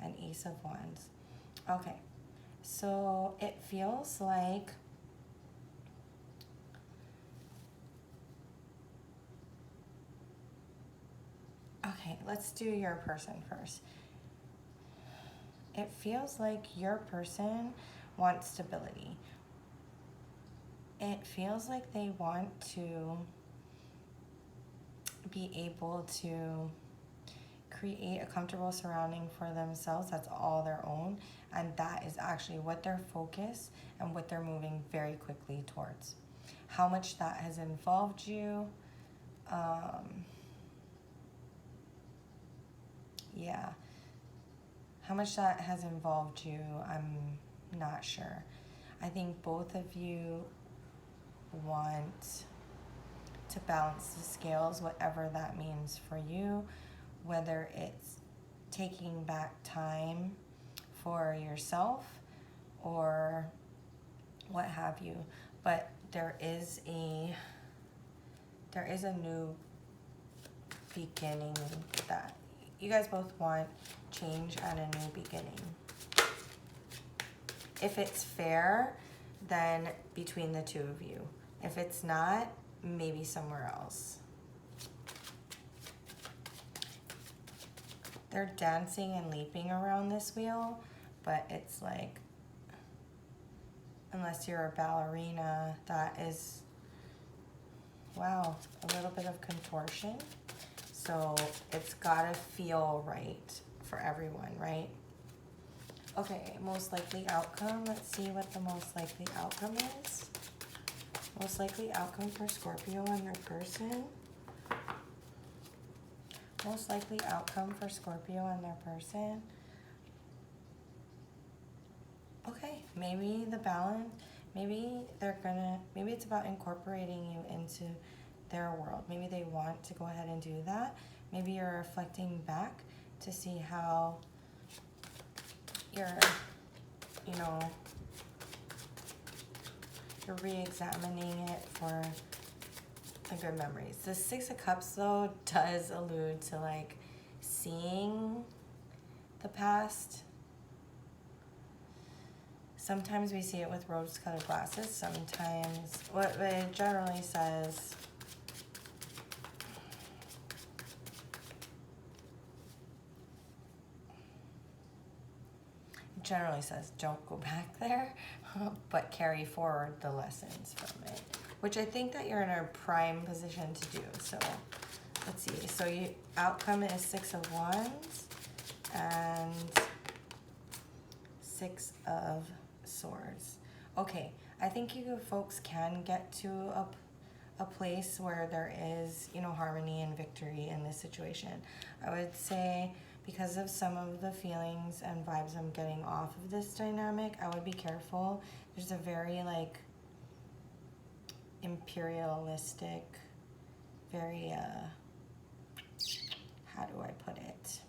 and Ace of Wands. Okay. So it feels like okay, let's do your person first. It feels like your person wants stability. It feels like they want to be able to create a comfortable surrounding for themselves that's all their own, and that is actually what they're focused and what they're moving very quickly towards. How much that has involved you, yeah, how much that has involved you, I'm not sure. I think both of you want to balance the scales, whatever that means for you, whether it's taking back time for yourself or what have you. But there is a new beginning that you guys both want change and a new beginning. If it's fair, then between the two of you. If it's not, maybe somewhere else. They're dancing and leaping around this wheel, but it's like, unless you're a ballerina, that is, wow, a little bit of contortion. So it's gotta feel right for everyone, right? Okay, most likely outcome. Let's see what the most likely outcome is. Most likely outcome for Scorpio and their person. Most likely outcome for Scorpio and their person. Okay, maybe the balance, maybe it's about incorporating you into their world. Maybe they want to go ahead and do that. Maybe you're reflecting back to see how you're re-examining it for the good memories. The Six of Cups, though, does allude to, like, seeing the past. Sometimes we see it with rose-colored glasses. Sometimes, what it generally says, don't go back there, but carry forward the lessons from it, which I think that you're in a prime position to do. So let's see. So outcome is Six of Wands and Six of Swords. Okay, I think you folks can get to a place where there is, harmony and victory in this situation. I would say, because of some of the feelings and vibes I'm getting off of this dynamic, I would be careful. There's a very, like, imperialistic, very, how do I put it?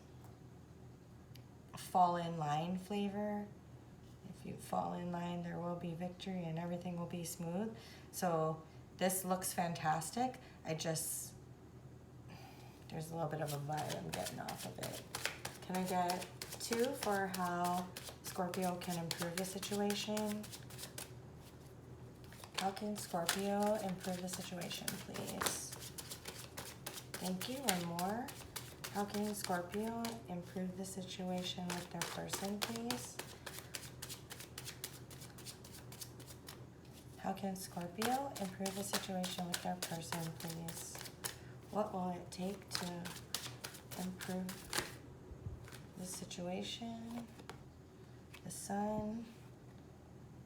Fall in line flavor. If you fall in line, there will be victory and everything will be smooth. So this looks fantastic. There's a little bit of a vibe I'm getting off of it. Can I get 2 for how Scorpio can improve the situation? How can Scorpio improve the situation, please? Thank you. One more. How can Scorpio improve the situation with their person, please? How can Scorpio improve the situation with their person, please? What will it take to improve the situation? The Sun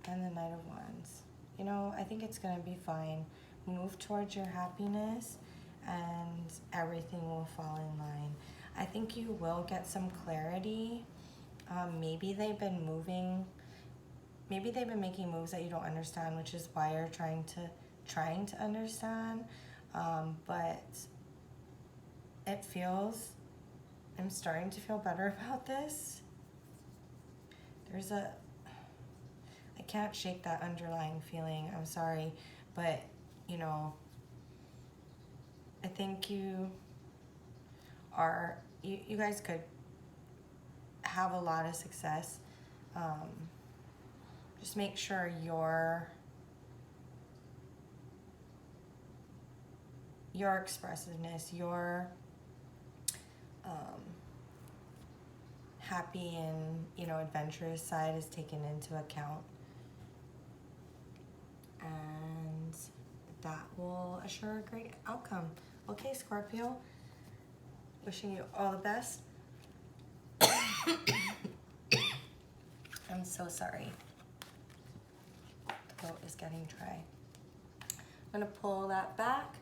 and the Knight of Wands. I think it's going to be fine. Move towards your happiness and everything will fall in line. I think you will get some clarity. Maybe they've been making moves that you don't understand, which is why you're trying to understand. But I'm starting to feel better about this. I can't shake that underlying feeling. I'm sorry, but you know, I think you guys could have a lot of success. Just make sure your expressiveness, your happy and, you know, adventurous side is taken into account, and that will assure a great outcome. Okay, Scorpio, wishing you all the best. I'm so sorry. The throat is getting dry. I'm going to pull that back,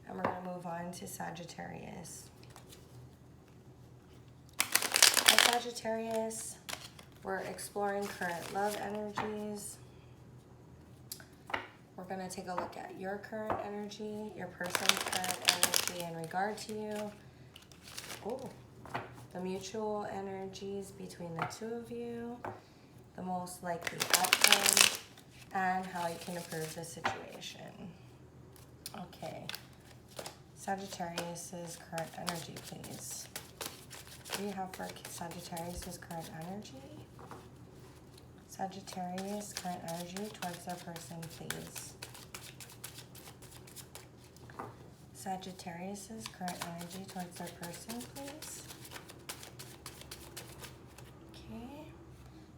and we're going to move on to Sagittarius. Sagittarius, we're exploring current love energies. We're going to take a look at your current energy, your person's current energy in regard to you. Oh, the mutual energies between the two of you, the most likely outcome, and how you can improve the situation. Okay, Sagittarius's current energy, please. What do you have for Sagittarius's current energy? Sagittarius, current energy towards their person, please. Sagittarius's current energy towards their person, please. Okay.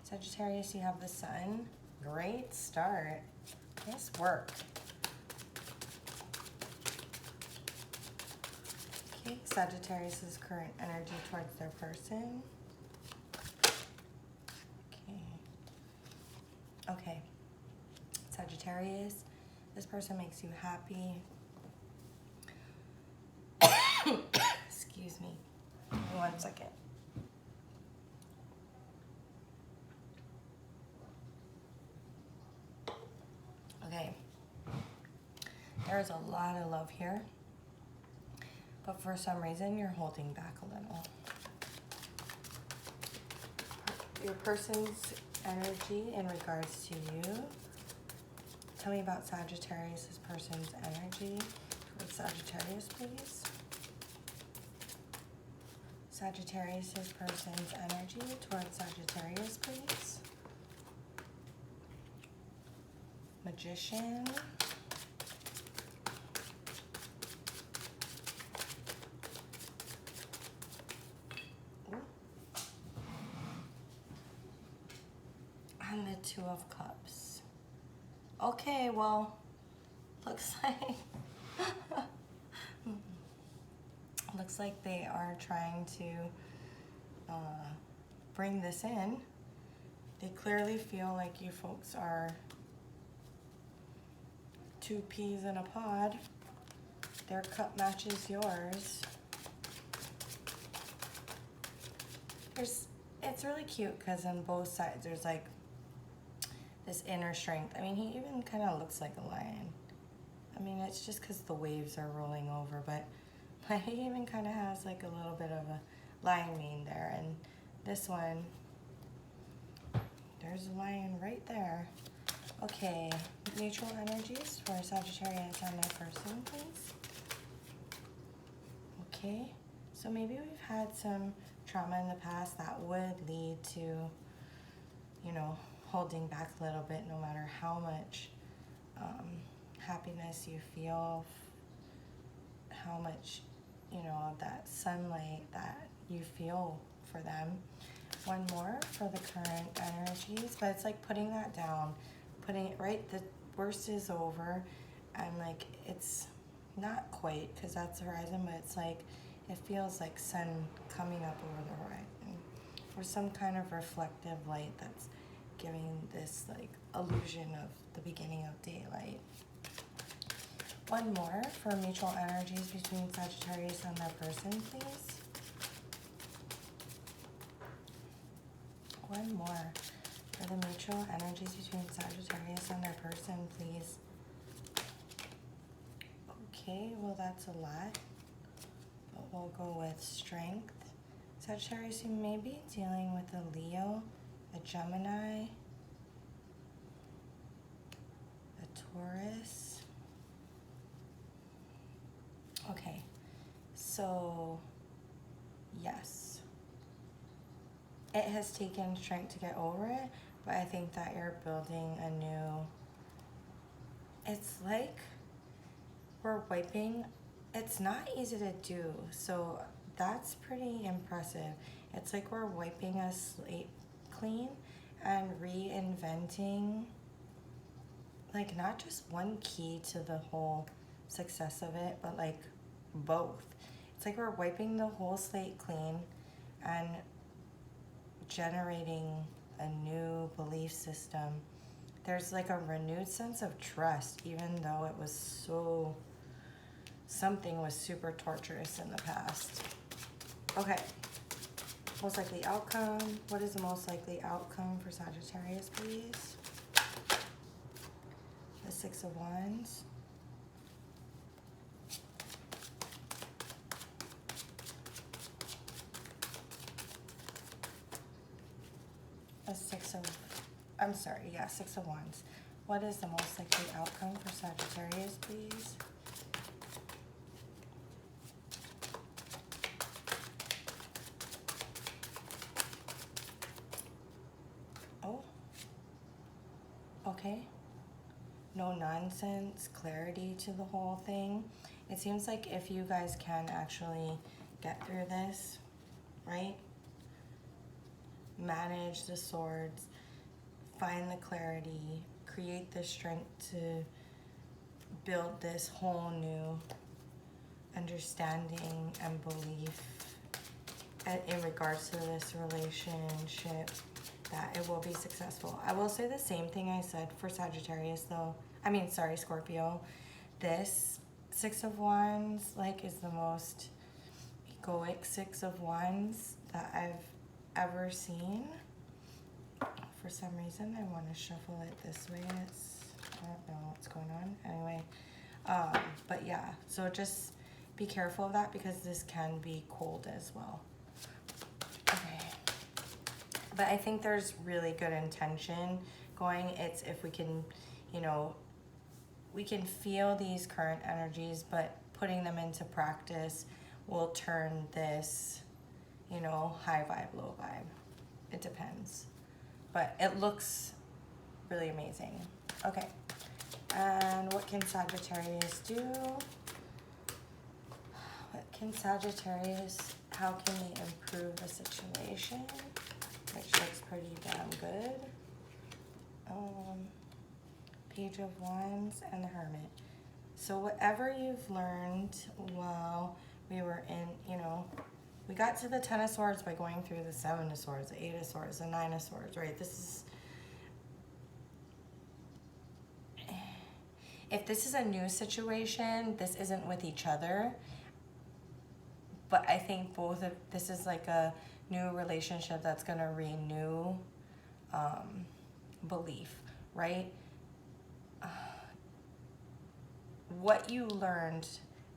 Sagittarius, you have the Sun. Great start. Nice work. Okay, Sagittarius's current energy towards their person. Okay, Sagittarius, this person makes you happy. Excuse me. 1 second. Okay, there's a lot of love here, but for some reason you're holding back a little. Your person's energy in regards to you. Tell me about Sagittarius, this person's energy towards Sagittarius, please. Sagittarius, this person's energy towards Sagittarius, please. Magician. And the Two of Cups. Okay, well, looks like they are trying to bring this in. They clearly feel like you folks are two peas in a pod. Their cup matches yours. It's really cute because on both sides there's like this inner strength. I mean, he even kind of looks like a lion. I mean, it's just because the waves are rolling over, but he even kind of has like a little bit of a lion mane there. And this one, there's a lion right there. Okay, mutual energies for Sagittarius and their person, please. Okay, so maybe we've had some trauma in the past that would lead to, you know, holding back a little bit, no matter how much happiness you feel, how much, you know, of that sunlight that you feel for them. One more for the current energies, but it's like putting that down, putting it right, the worst is over, and like it's not quite, because that's the horizon, but it's like it feels like sun coming up over the horizon, or some kind of reflective light that's giving this like illusion of the beginning of daylight. One more for mutual energies between Sagittarius and their person, please. One more for the mutual energies between Sagittarius and their person, please. Okay, well that's a lot. but we'll go with strength. Sagittarius, you may be dealing with a Leo, a Gemini, a Taurus. Okay, so yes, it has taken strength to get over it, but I think that you're building a new, it's like we're wiping, it's not easy to do, so that's pretty impressive. It's like we're wiping a slate clean and reinventing, like not just one key to the whole success of it, but like both. It's like we're wiping the whole slate clean and generating a new belief system. There's like a renewed sense of trust, even though it was so, something was super torturous in the past. Okay, most likely outcome. What is the most likely outcome for Sagittarius, please? The Six of Wands. Six of Wands. What is the most likely outcome for Sagittarius, please? Oh, okay. No nonsense, clarity to the whole thing. It seems like if you guys can actually get through this, right? Manage the swords, find the clarity, create the strength to build this whole new understanding and belief in regards to this relationship, that it will be successful. I will say the same thing I said for Sagittarius though. Scorpio. This Six of Wands is the most egoic Six of Wands that I've ever seen. For some reason I want to shuffle it this way. I don't know what's going on. Anyway, but yeah, so just be careful of that because this can be cold as well. Okay, but I think there's really good intention going. It's if we can, we can feel these current energies, but putting them into practice will turn this, high vibe, low vibe. It depends. But it looks really amazing. Okay. And what can Sagittarius do? What can Sagittarius, how can they improve the situation? Which looks pretty damn good. Page of Wands and the Hermit. So whatever you've learned while we were in, we got to the Ten of Swords by going through the Seven of Swords, the Eight of Swords, the Nine of Swords, right? If this is a new situation, this isn't with each other, but I think this is like a new relationship that's gonna renew belief, right? What you learned,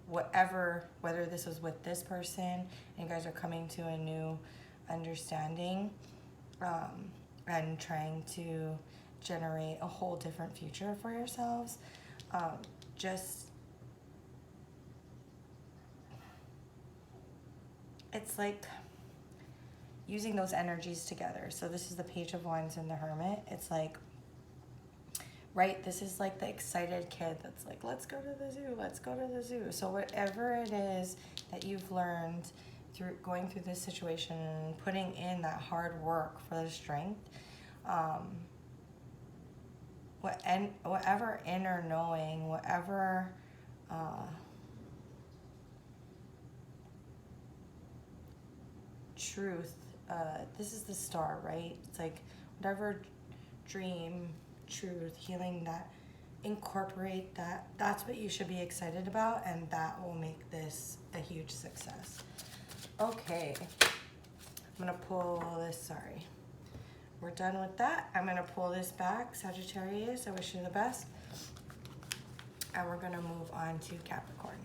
whether this was with this person and you guys are coming to a new understanding and trying to generate a whole different future for yourselves, it's like using those energies together. So this is the Page of Wands and the Hermit. It's like, right, this is like the excited kid that's like, let's go to the zoo, let's go to the zoo. So whatever it is that you've learned through going through this situation and putting in that hard work for the strength, whatever inner knowing, whatever truth, this is the Star, right? It's like whatever dream, truth, healing, that incorporate that's what you should be excited about, and that will make this a huge success. Okay, I'm gonna pull this, sorry. We're done with that. I'm gonna pull this back. Sagittarius, I wish you the best. And we're gonna move on to Capricorn.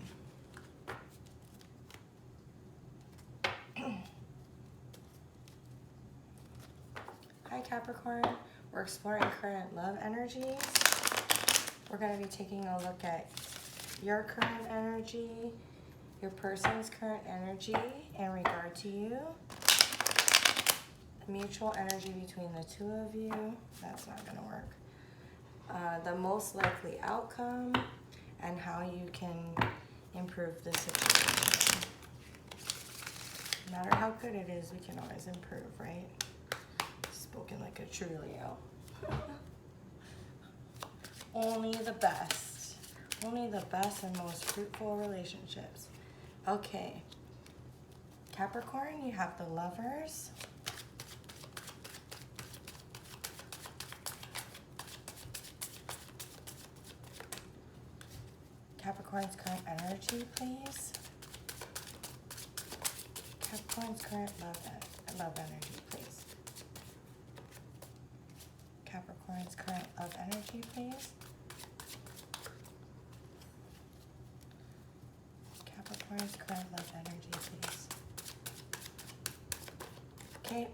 Capricorn, we're exploring current love energies. We're going to be taking a look at your current energy, your person's current energy in regard to you, the mutual energy between the two of you. That's not going to work. The most likely outcome and how you can improve the situation. No matter how good it is, we can always improve, right? Spoken like a true Leo. Only the best. Only the best and most fruitful relationships. Okay. Capricorn, you have the Lovers. Capricorn's current energy, please. Capricorn's current love energy, please. Capricorn's current love energy, please. Capricorn's current love energy, please. Okay,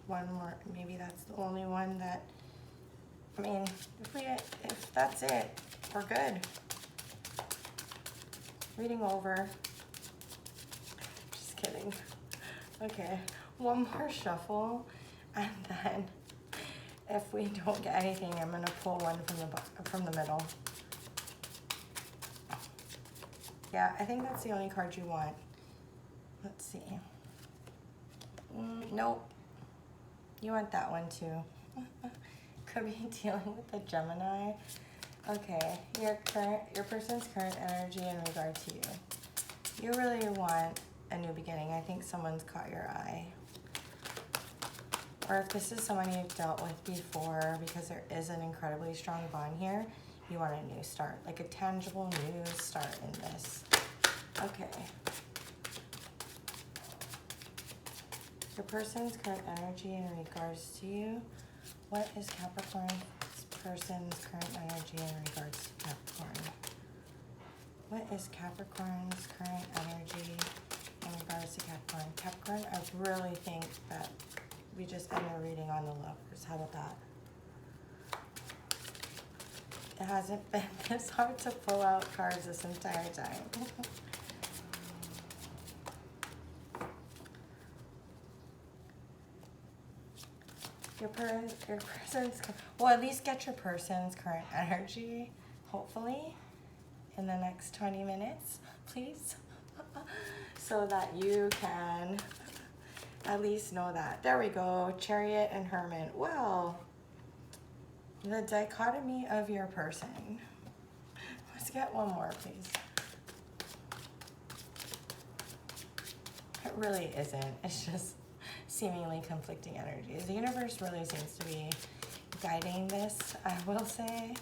one more. Maybe that's the only one that, I mean, if that's it, we're good. Reading over. Just kidding. Okay, one more shuffle, and then if we don't get anything, I'm gonna pull one from the middle. Yeah, I think that's the only card you want. Let's see. Nope. You want that one too. Could be dealing with the Gemini. Okay, your person's current energy in regard to you. You really want a new beginning. I think someone's caught your eye. Or if this is someone you've dealt with before, because there is an incredibly strong bond here, you want a new start, like a tangible new start in this. Okay. Your person's current energy in regards to you. What is Capricorn's person's current energy in regards to Capricorn? What is Capricorn's current energy in regards to Capricorn? Capricorn, I really think that we just end the reading on the Lovers. How about that? It hasn't been this hard to pull out cards this entire time. Your person's, well, at least get your person's current energy, hopefully, in the next 20 minutes, please, so that you can at least know that. There we go, Chariot and Hermit. Well, the dichotomy of your person. Let's get one more, please. It really isn't. It's just seemingly conflicting energies. The universe really seems to be guiding this, I will say.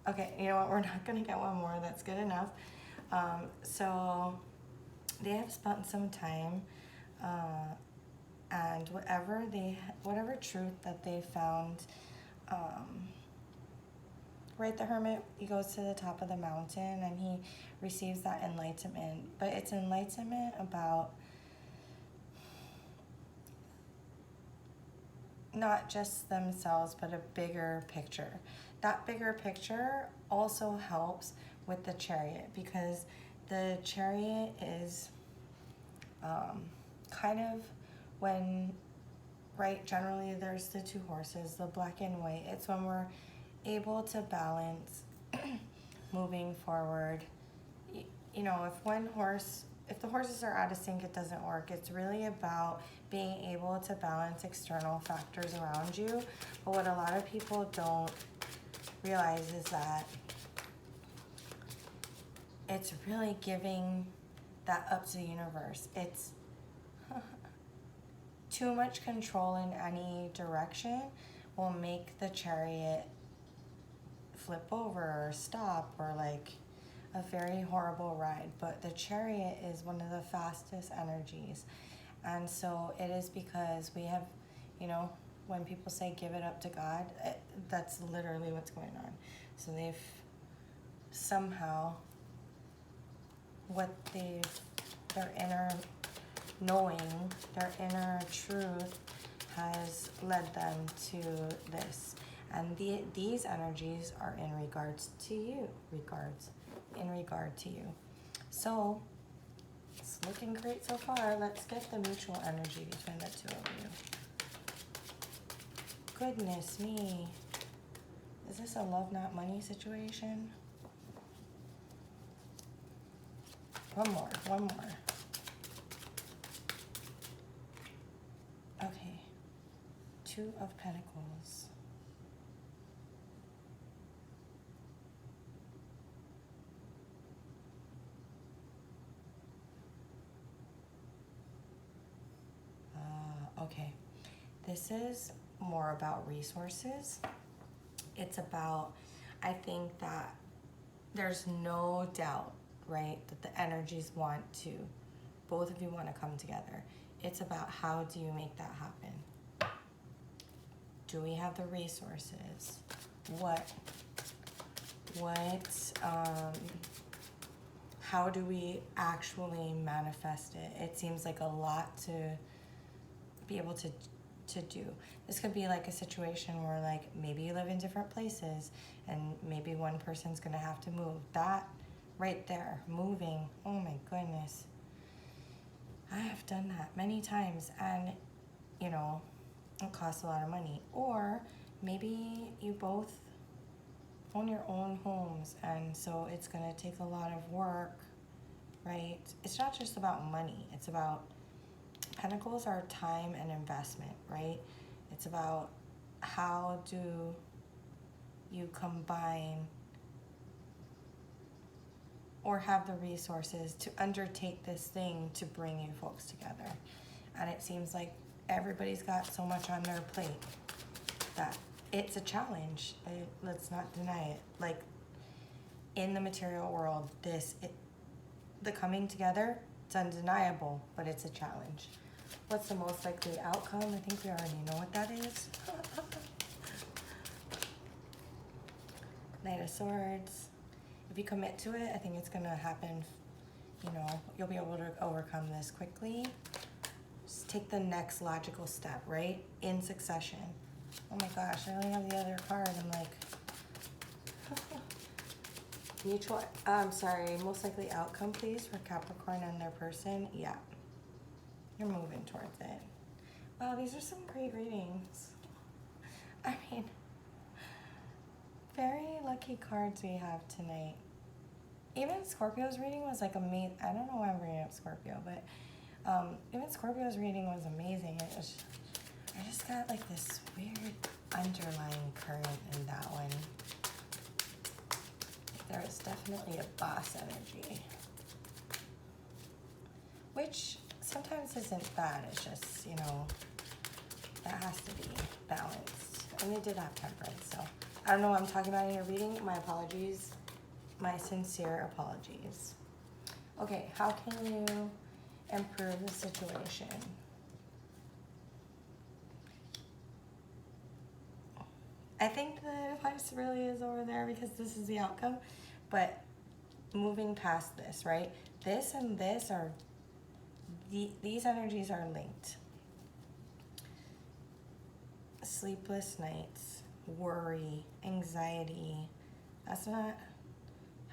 Okay, you know what? We're not going to get one more. That's good enough. So they have spent some time, and whatever truth that they found, right, the Hermit, he goes to the top of the mountain and he receives that enlightenment. But it's enlightenment about not just themselves, but a bigger picture. That bigger picture also helps with the Chariot, because the Chariot is kind of when, right, generally there's the two horses, the black and white. It's when we're able to balance moving forward. You know, if the horses are out of sync, it doesn't work. It's really about being able to balance external factors around you. But what a lot of people don't realize is that it's really giving that up to the universe. It's too much control in any direction will make the Chariot flip over or stop, or like a very horrible ride. But the Chariot is one of the fastest energies. And so it is because we have, you know, when people say give it up to God, that's literally what's going on. So they've somehow, their inner knowing their inner truth has led them to this. And these energies are in regards to you, in regard to you. So it's looking great so far. Let's get the mutual energy between the two of you. Goodness me. Is this a love not money situation? One more. Okay. Two of Pentacles. Okay. This is more about resources. It's about, I think that there's no doubt, right, that the energies want to, both of you want to come together. It's about how do you make that happen? Do we have the resources? How do we actually manifest it? It seems like a lot to be able to do. This could be like a situation where like maybe you live in different places and maybe one person's gonna have to move. That right there, moving, oh my goodness. I have done that many times and you know, it costs a lot of money. Or maybe you both own your own homes and so it's gonna take a lot of work, right? It's not just about money, it's about Pentacles are time and investment, right? It's about how do you combine or have the resources to undertake this thing to bring you folks together. And it seems like everybody's got so much on their plate that it's a challenge. Let's not deny it. Like in the material world, the coming together, it's undeniable, but it's a challenge. What's the most likely outcome? I think we already know what that is. Knight of Swords. If you commit to it, I think it's gonna happen. You know, you'll be able to overcome this quickly. Just take the next logical step, right? In succession. Oh my gosh, I only have the other card. I'm like, most likely outcome, please, for Capricorn and their person. Yeah. You're moving towards it. Wow, these are some great readings. I mean, very lucky cards we have tonight. Even Scorpio's reading was like amazing. I don't know why I'm bringing up Scorpio, but even Scorpio's reading was amazing. I just got like this weird underlying current in that one. There is definitely a boss energy, which sometimes isn't bad. It's just, you know, that has to be balanced. And they did have temperance, so I don't know what I'm talking about in your reading. My apologies. My sincere apologies. Okay, how can you improve the situation? I think the advice really is over there because this is the outcome, but moving past this, right? This and this are, these energies are linked. Sleepless nights, worry, anxiety, that's not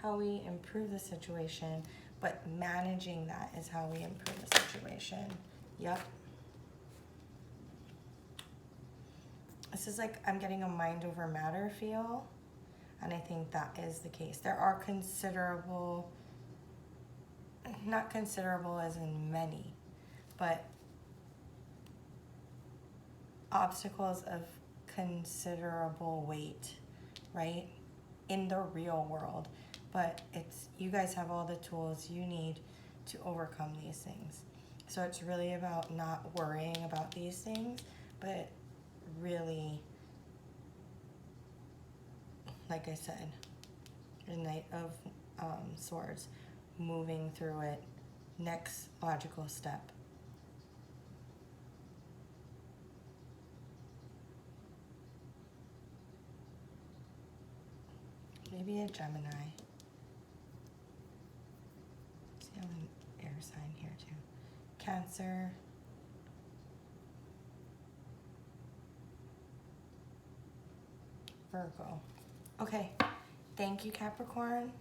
how we improve the situation, but managing that is how we improve the situation. Yep. This is like I'm getting a mind over matter feel, and I think that is the case. There are considerable, not considerable as in many, but obstacles of considerable weight, right, in the real world. But it's, you guys have all the tools you need to overcome these things. So it's really about not worrying about these things, but really, like I said, the Knight of Swords, moving through it, next logical step. Maybe a Gemini. See, I'm an air sign here too. Cancer, Virgo. Okay, thank you, Capricorn.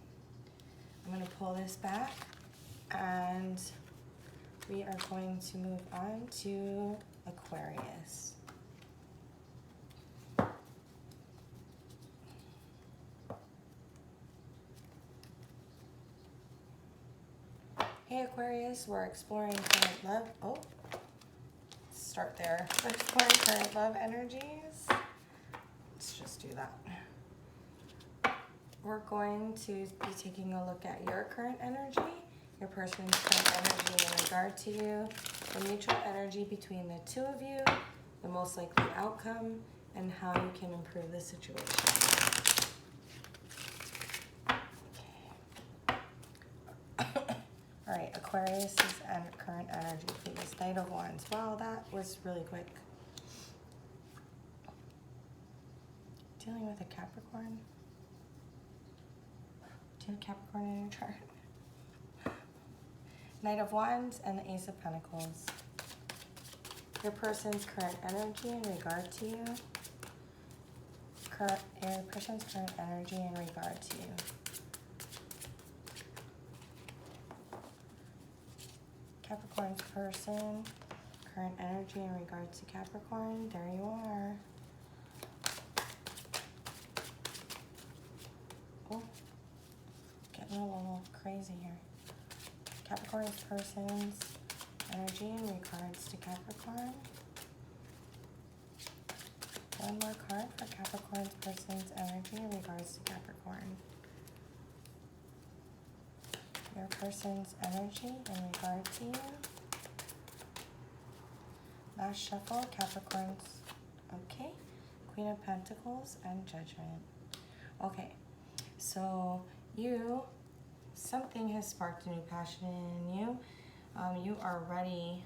I'm going to pull this back and we are going to move on to Aquarius. Hey Aquarius, we're exploring current love. Oh, start there. We're exploring current love energies. Let's just do that. We're going to be taking a look at your current energy, your person's current energy in regard to you, the mutual energy between the two of you, the most likely outcome, and how you can improve the situation. All right, Aquarius' current energy, please. Knight of Wands. Wow, that was really quick. Dealing with a Capricorn. Do you have Capricorn in your chart? Knight of Wands and the Ace of Pentacles. Your person's current energy in regard to you. Your person's current energy in regard to you. Capricorn's person, current energy in regards to Capricorn. There you are. Oh, getting a little crazy here. Capricorn's person's energy in regards to Capricorn. One more card for Capricorn's person's energy in regards to Capricorn. Your person's energy in regard to you. Last shuffle, Capricorn's, okay. Queen of Pentacles and Judgment. Okay, so something has sparked a new passion in you. You are ready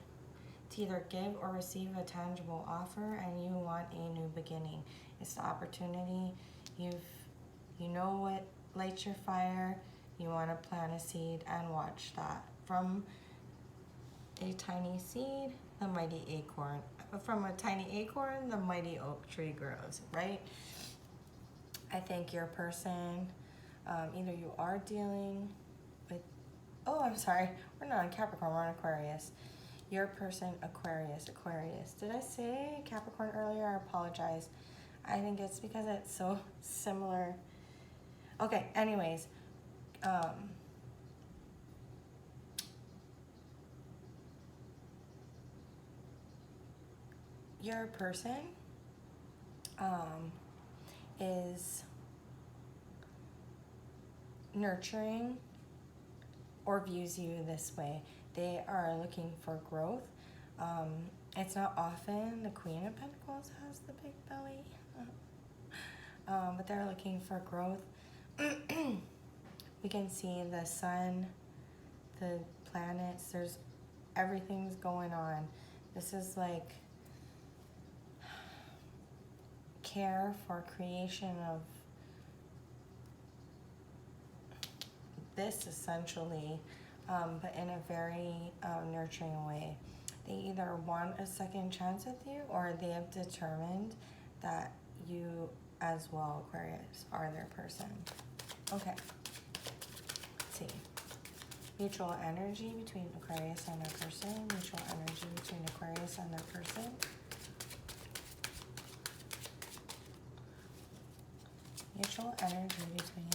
to either give or receive a tangible offer, and you want a new beginning. It's the opportunity. You know what lights your fire. You want to plant a seed and watch that. From a tiny seed, the mighty acorn. From a tiny acorn, the mighty oak tree grows, right? I think your person, either you are dealing with, oh, I'm sorry, we're not on Capricorn, we're on Aquarius. Your person, Aquarius. Did I say Capricorn earlier? I apologize. I think it's because it's so similar. Okay, anyways. Your person is nurturing or views you this way. They are looking for growth. It's not often the Queen of Pentacles has the big belly, but they're looking for growth. We can see the sun, the planets, everything's going on. This is like care for creation of this essentially, but in a very nurturing way. They either want a second chance with you, or they have determined that you as well, Aquarius, are their person. Okay. Let's see. Mutual energy between Aquarius and their person. Mutual energy between Aquarius and their person. Mutual energy between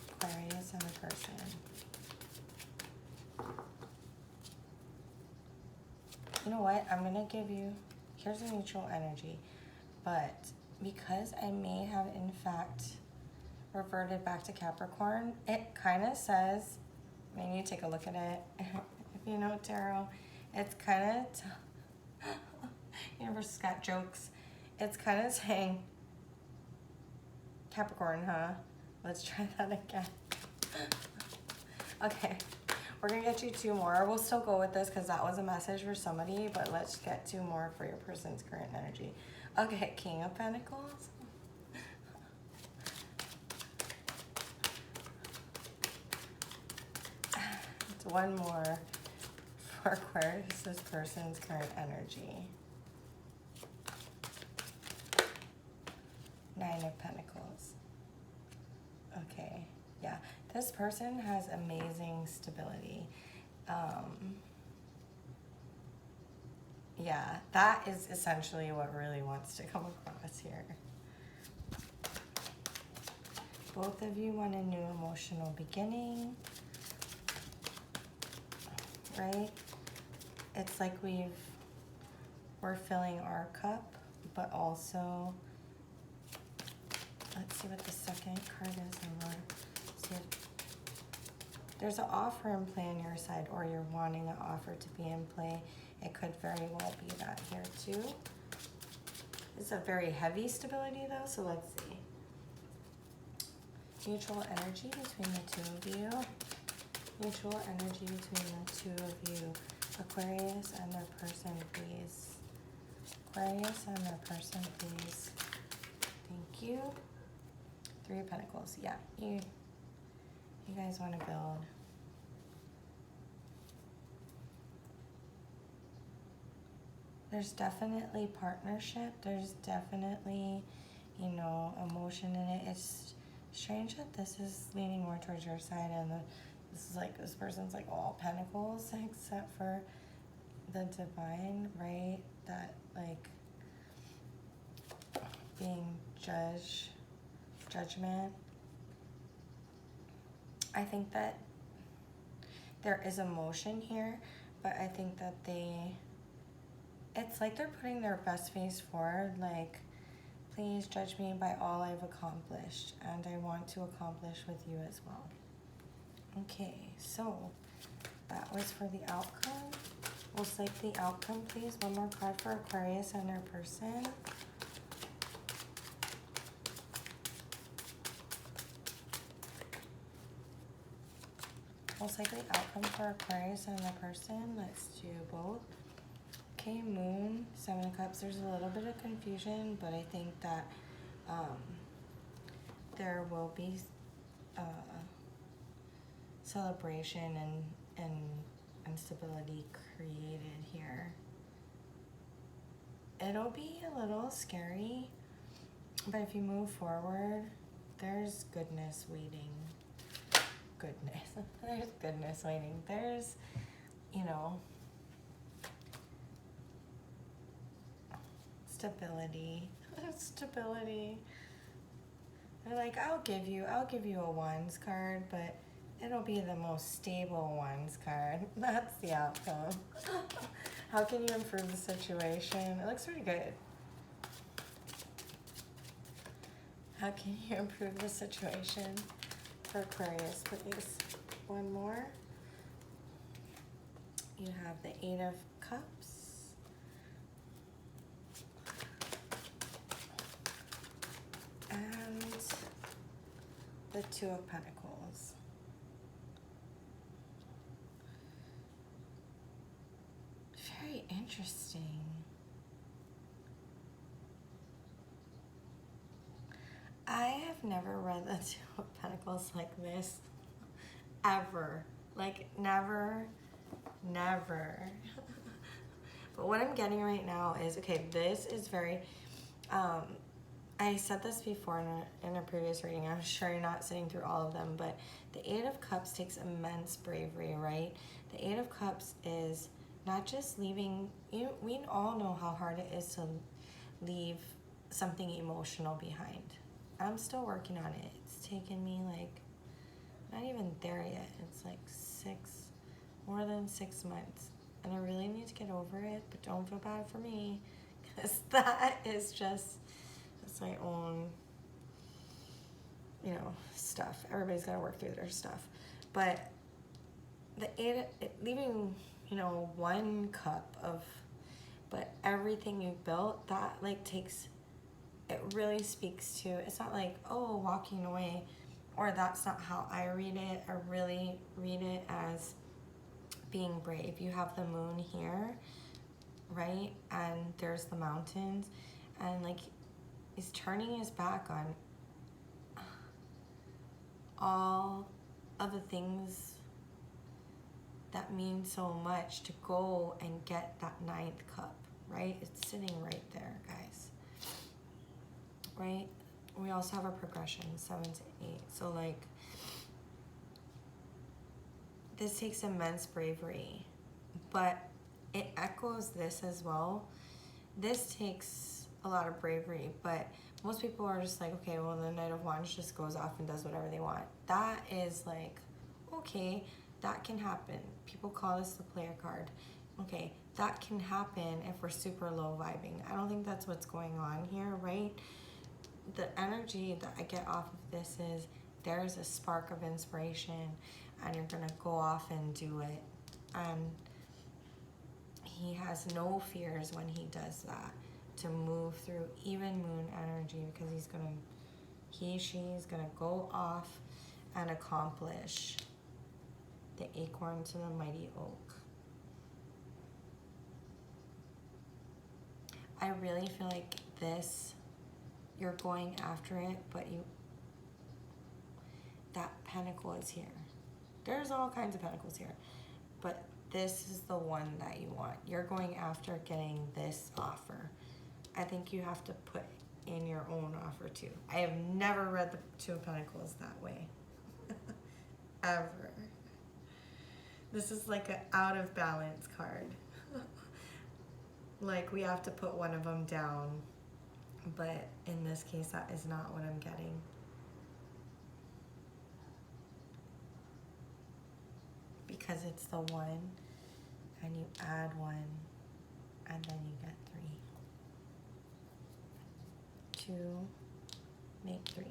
Aquarius and the person. You know what? I'm going to give you, here's a mutual energy. But because I may have, in fact, reverted back to Capricorn, it kind of says, maybe you take a look at it, if you know tarot, it's kind of, Universe got jokes. It's kind of saying, Capricorn, huh? Let's try that again. Okay, we're gonna get you two more. We'll still go with this because that was a message for somebody, but let's get two more for your person's current energy. Okay, King of Pentacles. It's one more for Aquarius, this person's current energy. 9 of Pentacles. Okay, yeah. This person has amazing stability. Yeah, that is essentially what really wants to come across here. Both of you want a new emotional beginning, right? It's like we're filling our cup, but also, let's see what the second card is. See if there's an offer in play on your side, or you're wanting an offer to be in play. It could very well be that here too. It's a very heavy stability though, so let's see. Mutual energy between the two of you. Mutual energy between the two of you. Aquarius and their person, please. Aquarius and their person, please. Thank you. 3 of Pentacles. Yeah, you guys want to build. There's definitely partnership. There's definitely, you know, emotion in it. It's strange that this is leaning more towards your side, and this is like, this person's like all Pentacles except for the Divine, right? That like being judgment. I think that there is emotion here, but I think that it's like they're putting their best face forward, like, please judge me by all I've accomplished, and I want to accomplish with you as well. Okay, so that was for the outcome. We'll select the outcome, please. One more card for Aquarius and their person. We'll select the outcome for Aquarius and their person. Let's do both. Okay, Moon, 7 of Cups. There's a little bit of confusion, but I think that there will be celebration and stability created here. It'll be a little scary, but if you move forward, there's goodness waiting. Goodness. There's goodness waiting. There's, you know, stability. Stability. They're like, I'll give you a Wands card, but it'll be the most stable Wands card. That's the outcome. How can you improve the situation? It looks pretty good. How can you improve the situation for Aquarius, please? One more. You have the 8 of Cups. And the 2 of Pentacles. Very interesting. I have never read the 2 of Pentacles like this, ever. Like, never. But what I'm getting right now is, okay, this is very, I said this before in a previous reading. I'm sure you're not sitting through all of them, but the 8 of Cups takes immense bravery, right? The 8 of Cups is not just leaving, we all know how hard it is to leave something emotional behind. I'm still working on it. It's taken me like, not even there yet. It's like more than 6 months. And I really need to get over it, but don't feel bad for me, because that is just, that's my own, you know, stuff. Everybody's got to work through their stuff. But the 8, leaving, you know, 1 cup of, but everything you built, that like takes, it really speaks to, it's not like, oh, walking away, or that's not how I read it. I really read it as being brave. You have the moon here, right? And there's the mountains, and like he's turning his back on all of the things that means so much to go and get that 9th cup, right? It's sitting right there, guys. Right? We also have a progression, 7 to 8. So like, this takes immense bravery, but it echoes this as well. This takes a lot of bravery, but most people are just like, okay, well, the Knight of Wands just goes off and does whatever they want. That is like, okay, that can happen. People call this the player card. Okay, that can happen if we're super low vibing. I don't think that's what's going on here, right? The energy that I get off of this is there's a spark of inspiration and you're gonna go off and do it. And he has no fears when he does that, to move through even moon energy, because she's gonna go off and accomplish the acorn to the mighty oak. I really feel like this, you're going after it, but that pentacle is here. There's all kinds of pentacles here, but this is the one that you want. You're going after getting this offer. I think you have to put in your own offer too. I have never read the 2 of Pentacles that way. Ever. This is like an out of balance card. Like we have to put one of them down, but in this case that is not what I'm getting. Because it's the 1 and you add 1 and then you get 3. 2 make 3.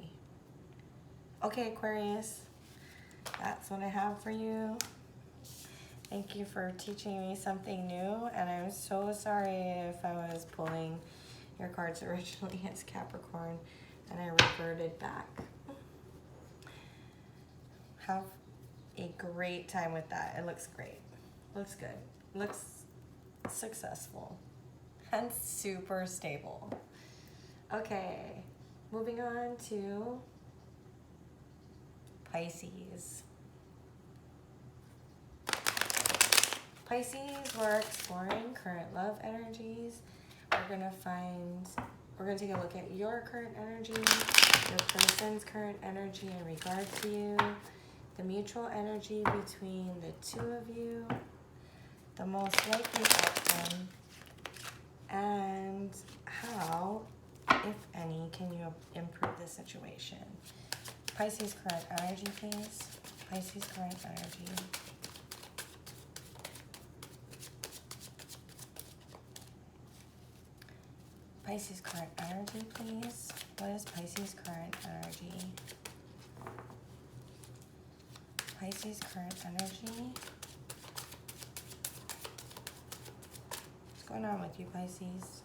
Okay, Aquarius, that's what I have for you. Thank you for teaching me something new, and I'm so sorry if I was pulling your cards originally as Capricorn and I reverted back. Have a great time with that. It looks great. Looks good. Looks successful and super stable. Okay, moving on to Pisces. Pisces, we're exploring current love energies. We're gonna take a look at your current energy, your person's current energy in regard to you, the mutual energy between the 2 of you, the most likely outcome, and how, if any, can you improve the situation. Pisces current energy, please. Pisces current energy. Pisces current energy, please. What is Pisces current energy? Pisces current energy. What's going on with you, Pisces?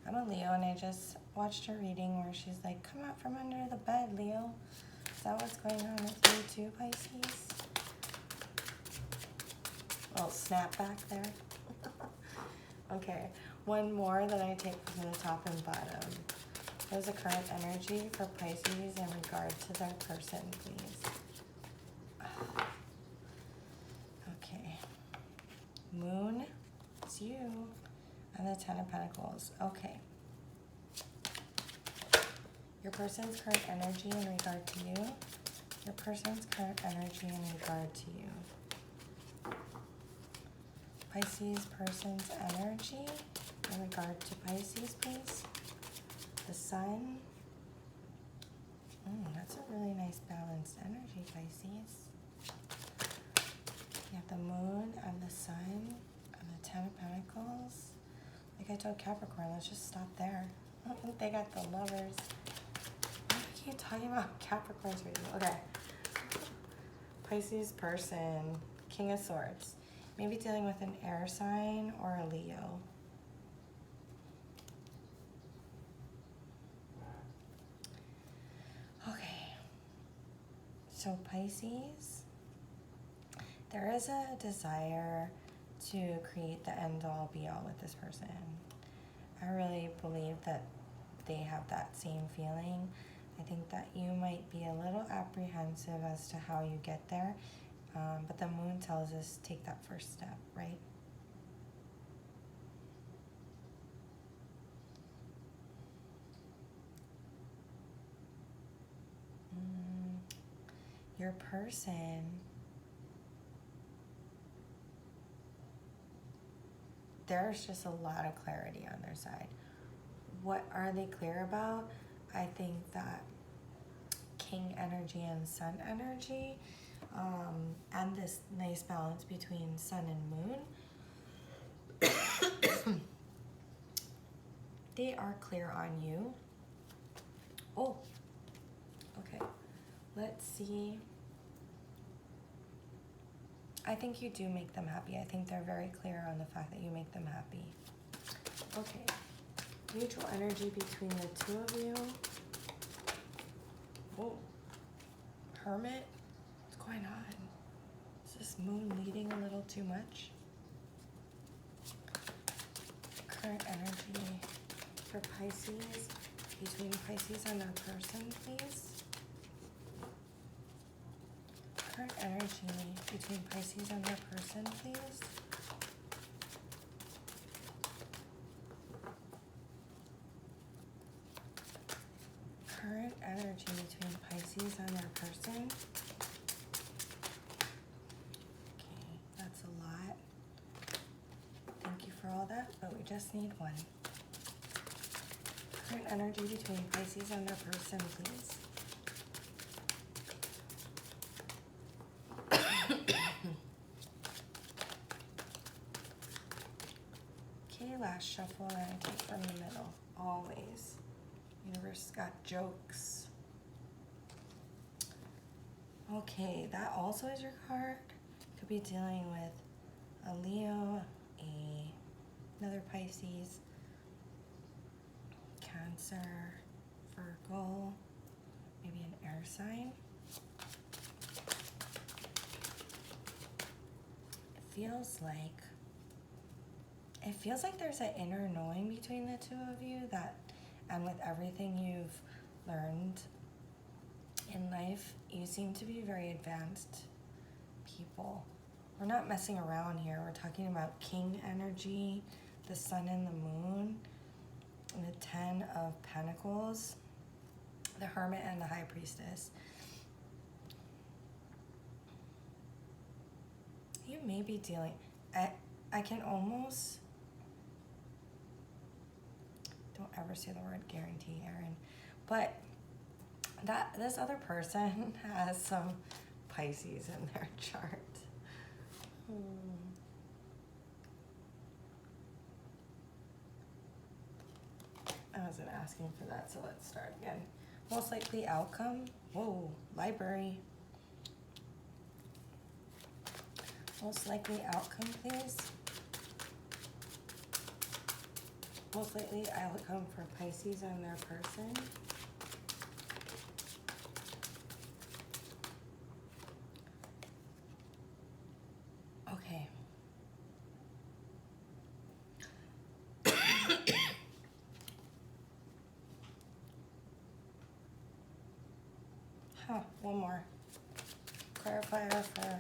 I'm a Leo, and I just watched a reading where she's like, come out from under the bed, Leo. Is that what's going on with you too, Pisces? A little snap back there. Okay, one more that I take from the top and bottom. What is the current energy for Pisces in regard to their person, please? Okay. Moon, it's you. And the 10 of Pentacles. Okay. Your person's current energy in regard to you. Your person's current energy in regard to you. Pisces person's energy in regard to Pisces, please. The Sun. That's a really nice balanced energy, Pisces. You have the Moon and the Sun and the 10 of Pentacles. Like I told Capricorn, let's just stop there. They got the Lovers. Why do I keep talking about Capricorn's reading? Okay. Pisces person, King of Swords. Maybe dealing with an air sign or a Leo. Okay. So Pisces, there is a desire to create the end-all be-all with this person. I really believe that they have that same feeling. I think that you might be a little apprehensive as to how you get there, But the moon tells us take that first step, right? Your person, there's just a lot of clarity on their side. What are they clear about? I think that King energy and Sun energy, and this nice balance between Sun and Moon, they are clear on you. Oh, okay. Let's see. I think you do make them happy. I think they're very clear on the fact that you make them happy. Okay. Mutual energy between the two of you. Oh. Hermit? What's going on? Is this moon leading a little too much? Current energy for Pisces, between Pisces and their person, please. Current energy between Pisces and their person, please. Current energy between Pisces and their person. Okay, that's a lot. Thank you for all that, but we just need one. Current energy between Pisces and their person, please. Okay, last shuffle, and I take from the middle, always. Universe got jokes. Okay, that also is your card. Could be dealing with a Leo, another Pisces, Cancer, Virgo, maybe an air sign. It feels like there's an inner knowing between the two of you that, and with everything you've learned in life, you seem to be very advanced people. We're not messing around here. We're talking about King energy, the Sun and the Moon, and the Ten of Pentacles, the Hermit and the High Priestess. You may be dealing, I can almost, don't ever say the word guarantee, Erin, but this other person has some Pisces in their chart. I wasn't asking for that, so let's start again. Most likely outcome. Whoa, library. Most likely outcome, please. Most likely outcome for Pisces and their person. Okay. One more clarifier for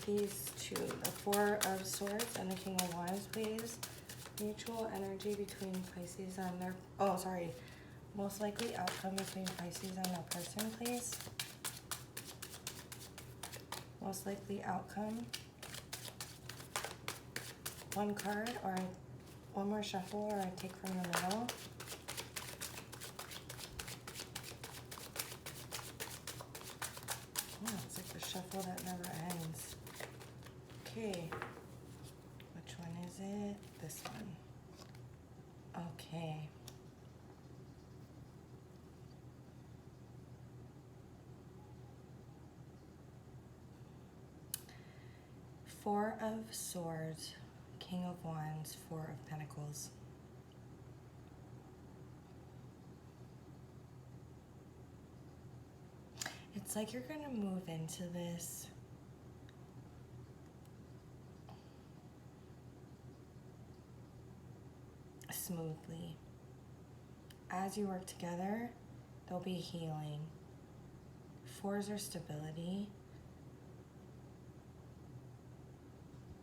these two, the Four of Swords and the King of Wands, please. Mutual energy between Pisces and their, most likely outcome between Pisces and their person, please. Most likely outcome. One card, or one more shuffle, or I take from the middle. Oh, it's like the shuffle that never ends. Okay. Which one is it? This one. Okay. Four of Swords, King of Wands, Four of Pentacles. It's like you're going to move into this smoothly. As you work together, there'll be healing. Fours are stability.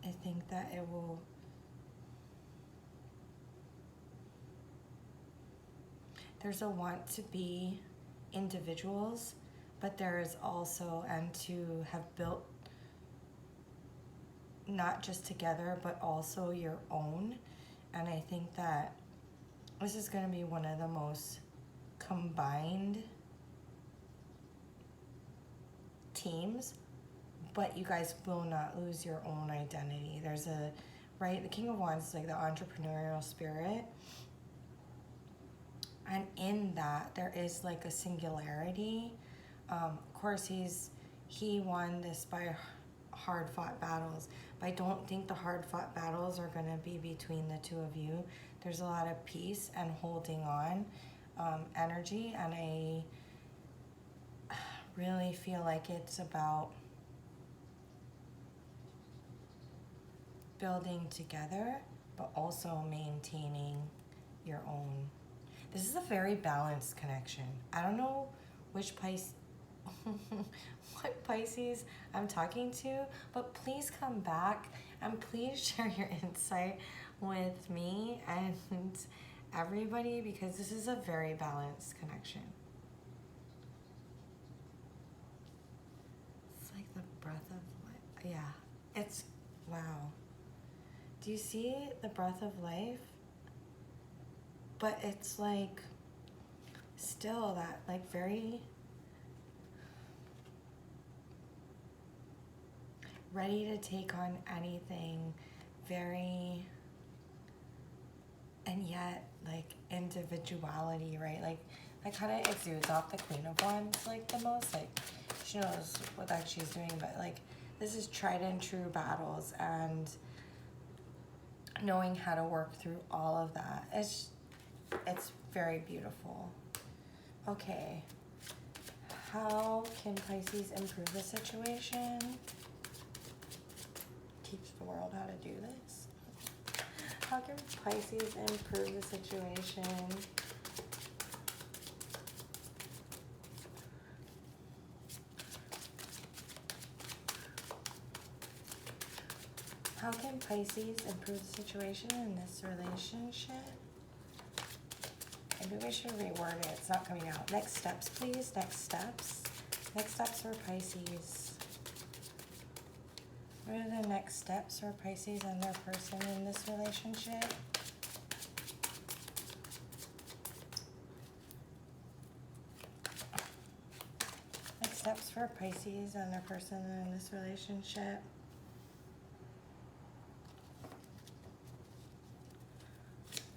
I think that it will, there's a want to be individuals, but there is also, and to have built not just together, but also your own. And I think that this is going to be one of the most combined teams, but you guys will not lose your own identity. There's a, right, the King of Wands is like the entrepreneurial spirit. And in that, there is like a singularity. Of course, he won this by hard-fought battles, but I don't think the hard-fought battles are going to be between the two of you. There's a lot of peace and holding on energy, and I really feel like it's about building together, but also maintaining your own. This is a very balanced connection. I don't know which what Pisces I'm talking to, but please come back and please share your insight with me and everybody, because this is a very balanced connection. It's like the breath of life. Yeah, it's, wow. Do you see the breath of life? But it's like still that like very ready to take on anything, very, and yet like individuality, right? Like kind of exudes off the Queen of Wands like the most. Like she knows what that she's doing, but like this is tried and true battles and knowing how to work through all of that. It's very beautiful. Okay, how can Pisces improve the situation? Teach the world how to do this. How can Pisces improve the situation? How can Pisces improve the situation in this relationship? Maybe we should reword it. It's not coming out. Next steps, please. Next steps. Next steps for Pisces. What are the next steps for Pisces and their person in this relationship? Next steps for Pisces and their person in this relationship.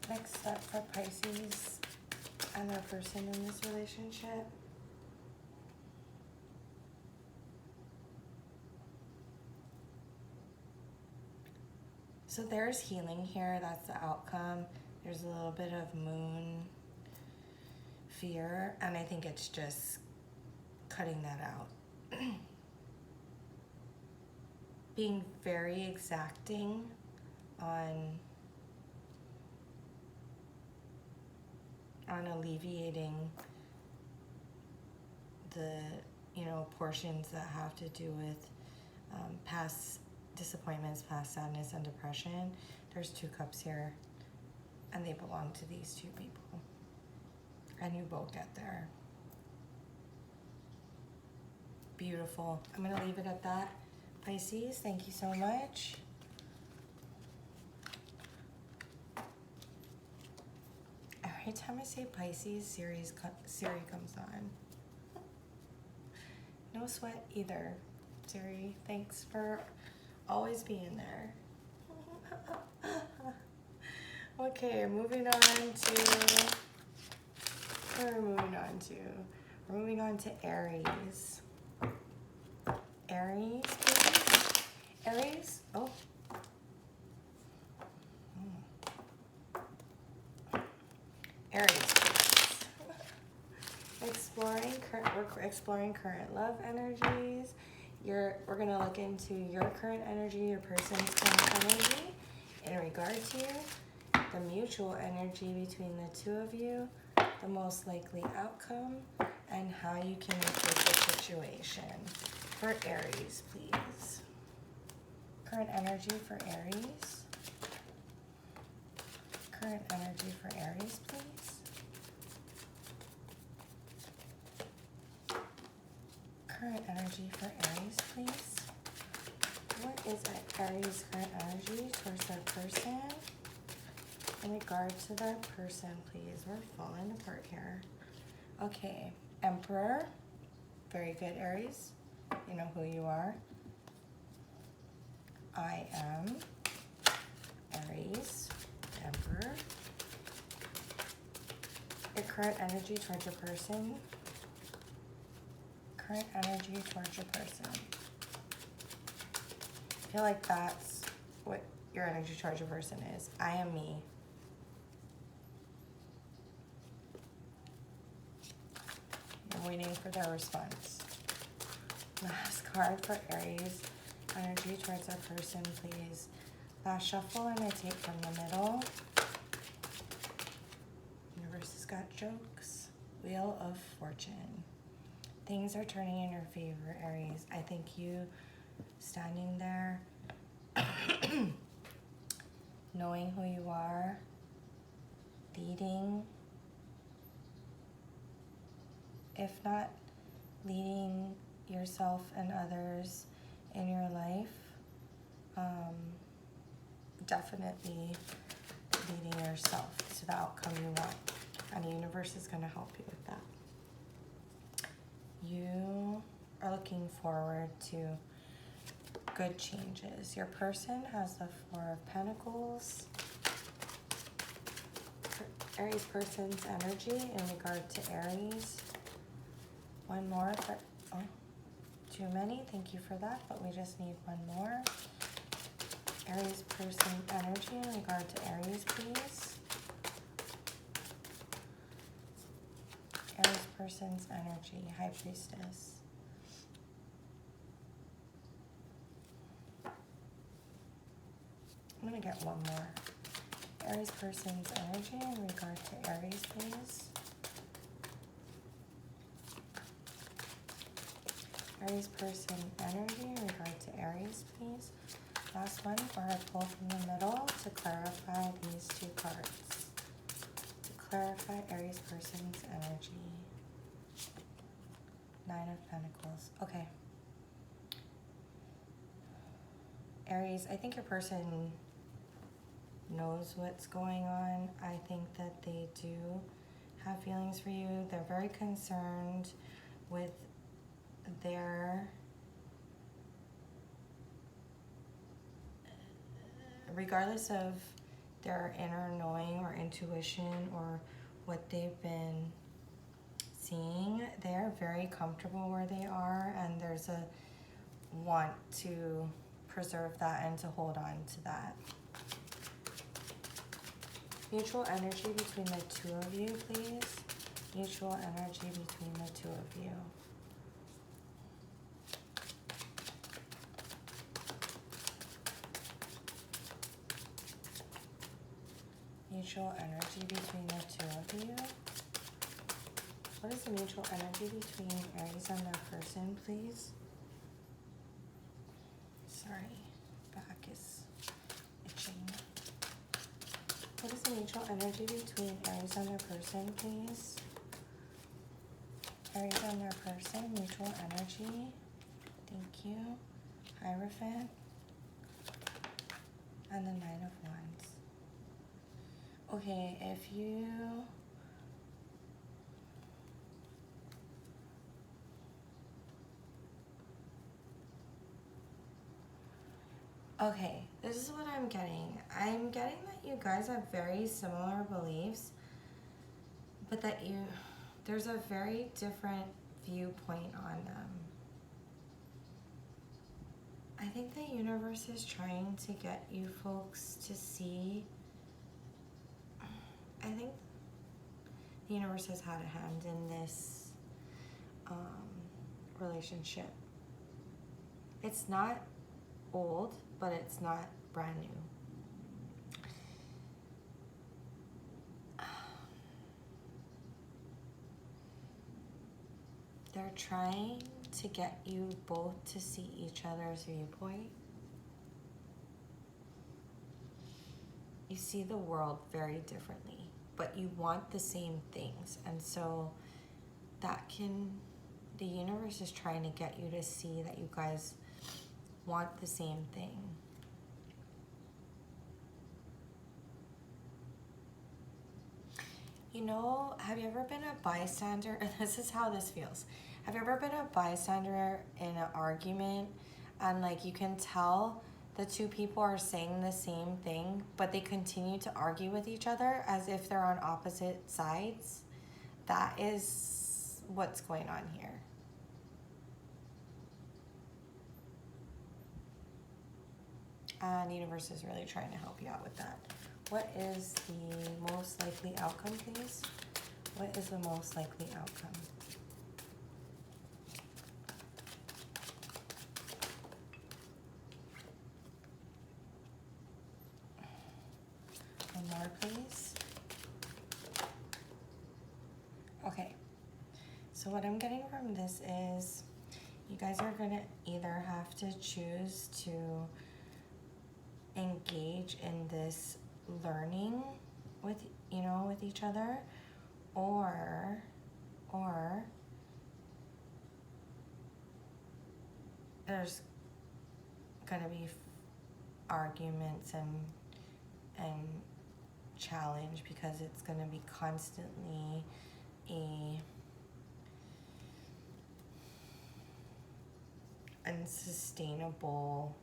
Next step for Pisces and their person in this relationship. So there's healing here. That's the outcome. There's a little bit of moon fear, and I think it's just cutting that out. Being very exacting on alleviating the, portions that have to do with past disappointments, past sadness, and depression. There's 2 cups here, and they belong to these 2 people. And you both get there. Beautiful. I'm going to leave it at that. Pisces, thank you so much. Every time I say Pisces, Siri comes on. No sweat either. Siri, thanks for always being there. Okay, moving on to, we're moving on to Aries. Aries, please. Aries, oh. Aries, please. We're exploring current love energies. We're going to look into your current energy, your person's current energy in regard to you, the mutual energy between the 2 of you, the most likely outcome, and how you can improve the situation. For Aries, please. Current energy for Aries. Current energy for Aries, please. Current energy for Aries, please. What is Aries' current energy towards their person? In regard to their person, please. We're falling apart here. Okay, Emperor. Very good, Aries. You know who you are. I am Aries, Emperor. Your current energy towards your person. Current energy towards your person. I feel like that's what your energy towards your person is. I am me. I'm waiting for their response. Last card for Aries. Energy towards our person, please. Last shuffle, and I take from the middle. Universe has got jokes. Wheel of Fortune. Things are turning in your favor, Aries. I think you standing there, knowing who you are, leading, if not leading yourself and others in your life, definitely leading yourself to the outcome you want. And the universe is going to help you with that. You are looking forward to good changes. Your person has the Four of Pentacles. Aries person's energy in regard to Aries. One more, but oh, too many. Thank you for that, but we just need one more. Aries person energy in regard to Aries, please. Aries person's energy, High Priestess. I'm gonna get one more. Aries person's energy in regard to Aries, please. Aries person energy in regard to Aries, please. Last one, where I pull from the middle to clarify these two cards. To clarify Aries person's energy. Nine of Pentacles. Okay. Aries, I think your person knows what's going on. I think that they do have feelings for you. They're very concerned with their, regardless of their inner knowing or intuition or what they've been seeing, they're very comfortable where they are, and there's a want to preserve that and to hold on to that. Mutual energy between the two of you, please. Mutual energy between the two of you. Mutual energy between the two of you. What is the mutual energy between Aries and their person, please? Sorry, back is itching. What is the mutual energy between Aries and their person, please? Aries and their person, mutual energy. Thank you. Hierophant. And the Nine of Wands. Okay, if you okay, this is what I'm getting. I'm getting that you guys have very similar beliefs, but that there's a very different viewpoint on them. I think the universe is trying to get you folks to see. I think the universe has had a hand in this relationship. It's not old, but it's not brand new. They're trying to get you both to see each other's viewpoint. you see the world very differently, but you want the same things. And so the universe is trying to get you to see that you guys want the same thing. You know, have you ever been a bystander? This is how this feels. Have you ever been a bystander in an argument and like you can tell the two people are saying the same thing, but they continue to argue with each other as if they're on opposite sides? That is what's going on here. And the universe is really trying to help you out with that. What is the most likely outcome, please? What is the most likely outcome? One more, please. Okay. So what I'm getting from this is you guys are going to either have to choose to engage in this learning with each other, or there's gonna be arguments and challenge, because it's gonna be constantly a unsustainable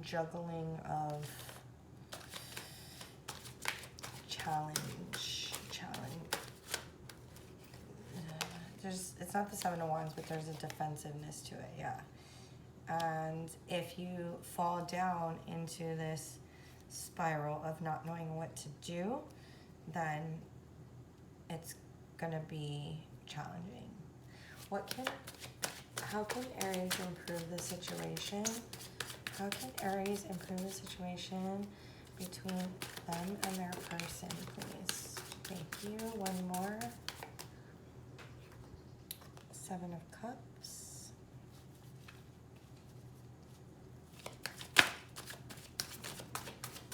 juggling of challenge. It's not the Seven of Wands, but there's a defensiveness to it, yeah. And if you fall down into this spiral of not knowing what to do, then it's gonna be challenging. How can Aries improve the situation? How can Aries improve the situation between them and their person, please? Thank you. One more. Seven of Cups.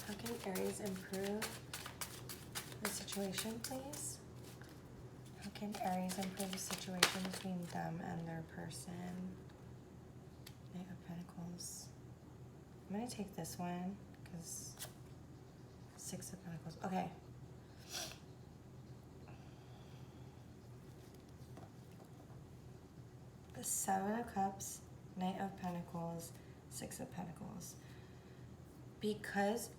How can Aries improve the situation, please? How can Aries improve the situation between them and their person? Knight of Pentacles. I'm going to take this one because Six of Pentacles. Okay. The Seven of Cups, Knight of Pentacles, Six of Pentacles. Because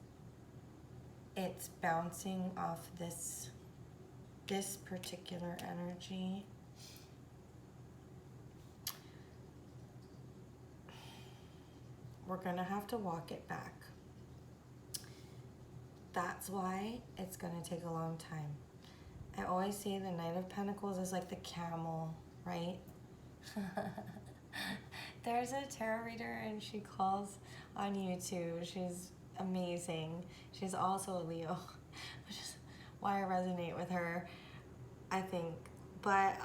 it's bouncing off this particular energy, we're gonna have to walk it back. That's why it's gonna take a long time. I always say the Knight of Pentacles is like the camel, right? There's a tarot reader and she calls on YouTube. She's amazing. She's also a Leo, which is why I resonate with her, I think. But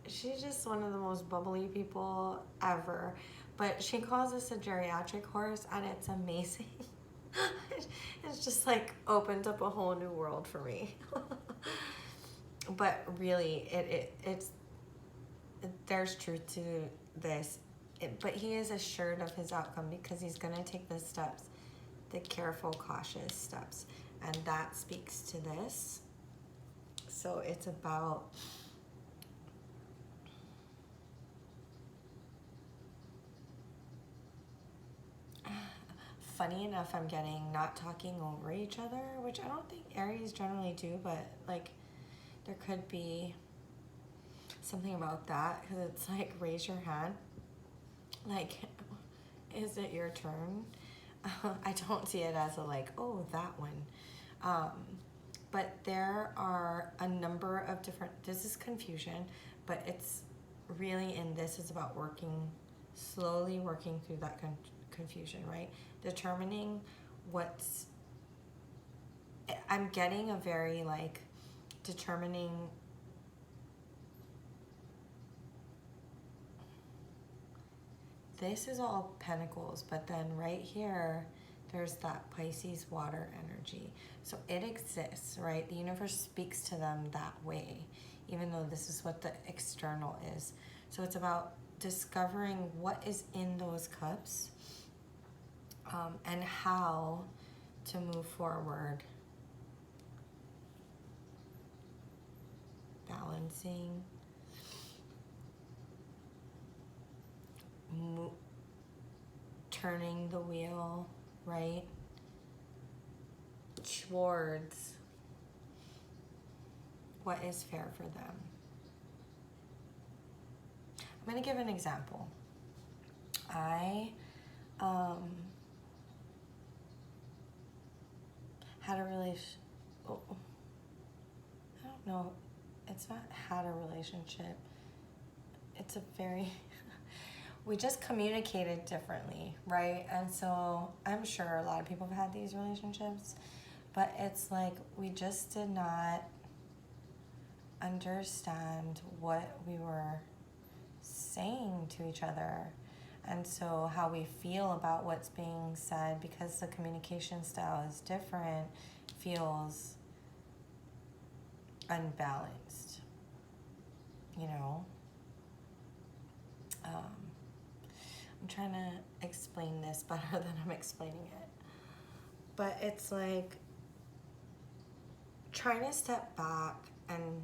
she's just one of the most bubbly people ever. But she calls this a geriatric horse, and it's amazing. It's just like opened up a whole new world for me. But really, it's there's truth to this. But he is assured of his outcome because he's going to take the steps, the careful, cautious steps. And that speaks to this. So it's about funny enough, I'm getting not talking over each other, which I don't think Aries generally do, but like there could be something about that, because it's like, raise your hand. Like, is it your turn? I don't see it as a like, oh, that one. But there are a number of different, this is confusion, but it's really in this is about slowly working through that confusion, right? Determining what's, I'm getting a very like determining this is all Pentacles, but then right here, there's that Pisces water energy. So it exists, right? The universe speaks to them that way, even though this is what the external is. So it's about discovering what is in those cups, and how to move forward. Balancing. Turning the wheel, right, towards what is fair for them. I'm going to give an example. I had a relation. Oh, I don't know. It's not had a relationship. It's a very. We just communicated differently, right? And so I'm sure a lot of people have had these relationships, but it's like we just did not understand what we were saying to each other. And so how we feel about what's being said, because the communication style is different, feels unbalanced, you know? I'm trying to explain this better than I'm explaining it. But it's like trying to step back and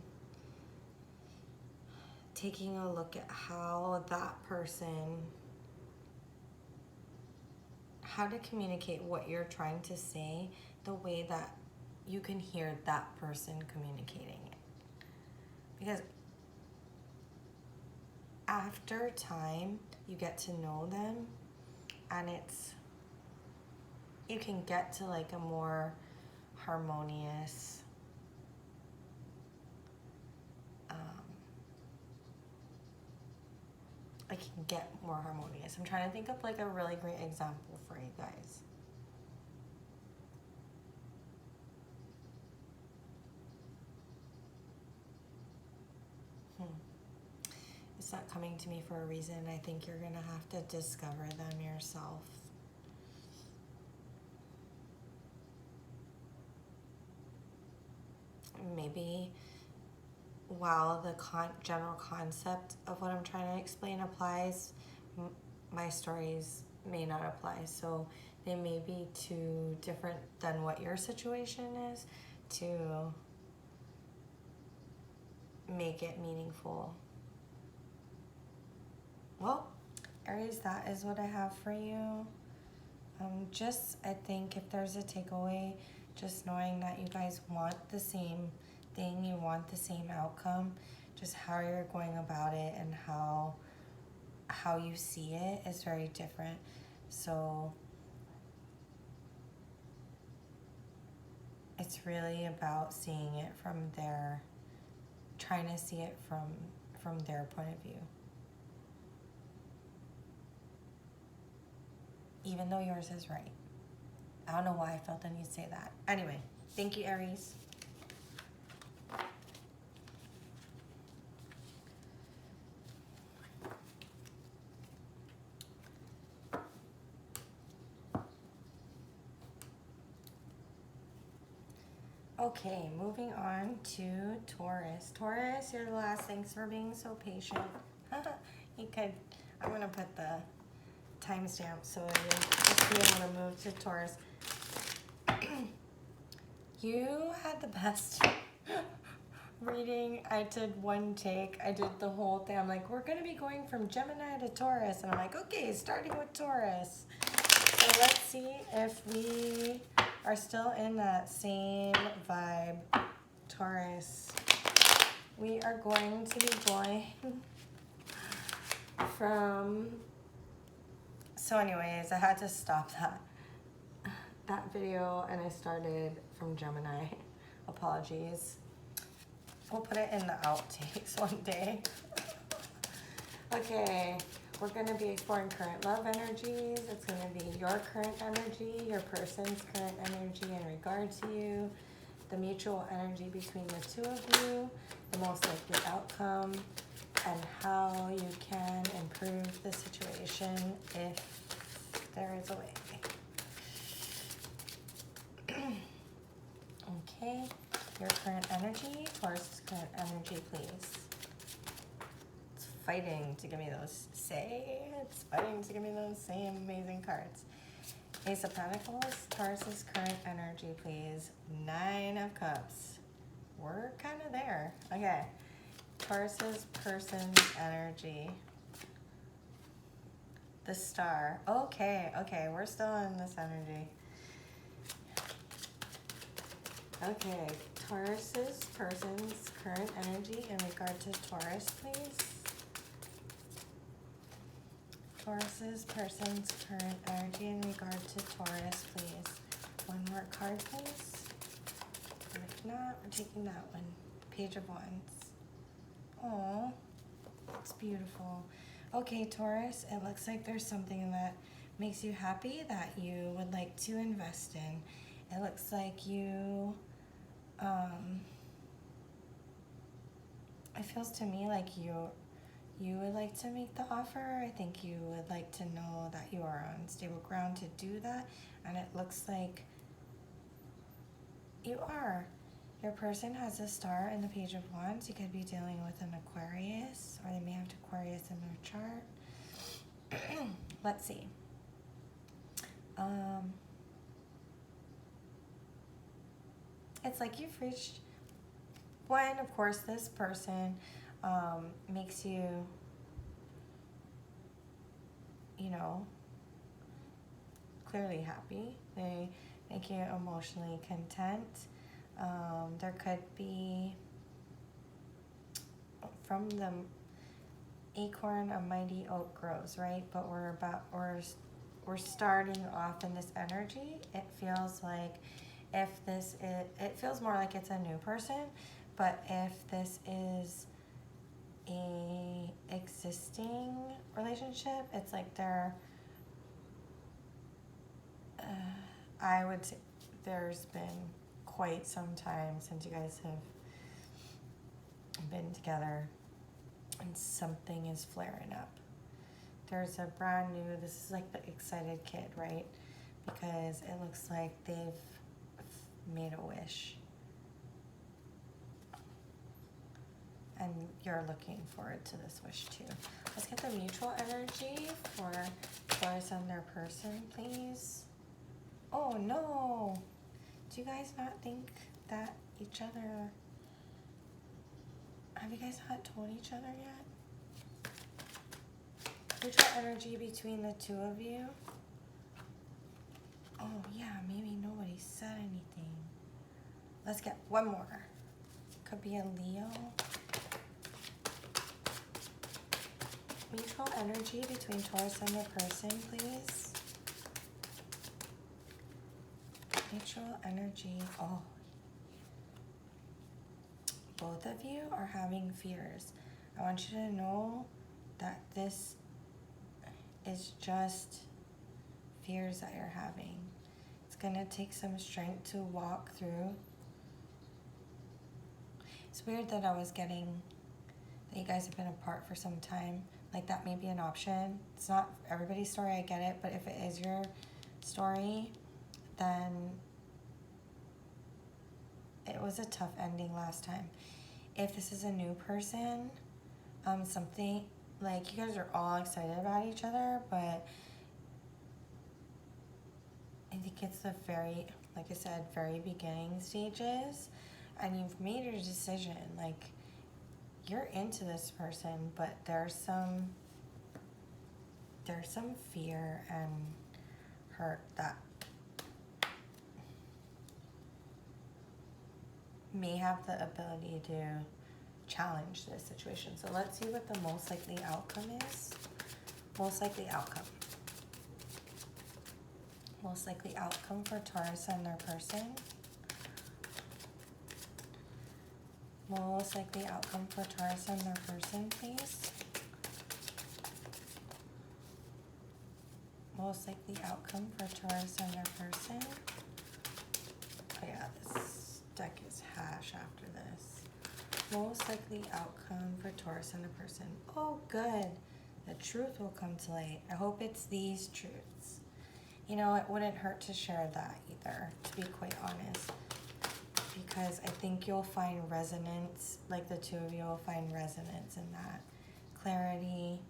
taking a look at how that person, how to communicate what you're trying to say the way that you can hear that person communicating it. Because after time, you get to know them, and you can get to like a more harmonious, I can get more harmonious. I'm trying to think of like a really great example for you guys. It's not coming to me for a reason. I think you're gonna have to discover them yourself. Maybe while the general concept of what I'm trying to explain applies, my stories may not apply. So they may be too different than what your situation is to make it meaningful. Well, Aries, that is what I have for you. I think if there's a takeaway, just knowing that you guys want the same thing, you want the same outcome, just how you're going about it and how you see it is very different. So it's really about seeing it trying to see it from their point of view. Even though yours is right. I don't know why I felt the need to say that. Anyway, thank you, Aries. Okay, moving on to Taurus. Taurus, you're the last. Thanks for being so patient. I'm going to put the timestamp so you'll just be able to move to Taurus. You had the best reading. I did one take. I did the whole thing. I'm like, we're going to be going from Gemini to Taurus. And I'm like, okay, starting with Taurus. So let's see if we are still in that same vibe. Taurus. We are going to be going from... So anyways, I had to stop that video and I started from Gemini. Apologies. We'll put it in the outtakes one day. Okay, we're going to be exploring current love energies. It's going to be your current energy, your person's current energy in regard to you, the mutual energy between the two of you, the most likely outcome, and how you can improve the situation if there is a way. Okay, your current energy, Taurus' current energy, please. It's fighting to give me those, it's fighting to give me those same amazing cards. Ace of Pentacles, Taurus' current energy, please. 9 of Cups. We're kind of there. Okay. Taurus' person's energy. The Star. Okay, okay. We're still in this energy. Okay. Taurus' person's current energy in regard to Taurus, please. Taurus' person's current energy in regard to Taurus, please. One more card, please. And if not, we're taking that one. Page of Wands. Oh, it's beautiful. Okay, Taurus, it looks like there's something that makes you happy that you would like to invest in. It looks like you, it feels to me like you would like to make the offer. I think you would like to know that you are on stable ground to do that. And it looks like you are. Your person has a star in the Page of Wands. You could be dealing with an Aquarius, or they may have Aquarius in their chart. Let's see. It's like you've reached one. Of course, this person makes you, clearly happy. They make you emotionally content. There could be, from the acorn, a mighty oak grows, right? But we're starting off in this energy. It feels like it feels more like it's a new person, but if this is a existing relationship, it's like I would say there's been quite some time since you guys have been together and something is flaring up. There's a brand new, this is like the excited kid, right? Because it looks like they've made a wish. And you're looking forward to this wish too. Let's get the mutual energy for Taurus and their person, please. Oh no! Do you guys not think that each other... Have you guys not told each other yet? Mutual energy between the two of you. Oh yeah, maybe nobody said anything. Let's get one more. Could be a Leo. Mutual energy between Taurus and their person, please. Mutual energy. Oh. Both of you are having fears. I want you to know that this is just fears that you're having. It's going to take some strength to walk through. It's weird that I was getting that you guys have been apart for some time. Like that may be an option. It's not everybody's story, I get it, but if it is your story, then it was a tough ending last time. If this is a new person, something like you guys are all excited about each other, but I think it's the very, like I said, very beginning stages, and you've made your decision. Like you're into this person, but there's some fear and hurt that may have the ability to challenge this situation. So let's see what the most likely outcome is. Most likely outcome. Most likely outcome for Taurus and their person. Most likely outcome for Taurus and their person, please. Most likely outcome for Taurus and their person. Oh yeah, this deck is hash after this. Most likely outcome for Taurus and a person. Oh, good. The truth will come to light. I hope it's these truths. You know, it wouldn't hurt to share that either, to be quite honest. Because I think you'll find resonance, like the two of you will find resonance in that. Clarity,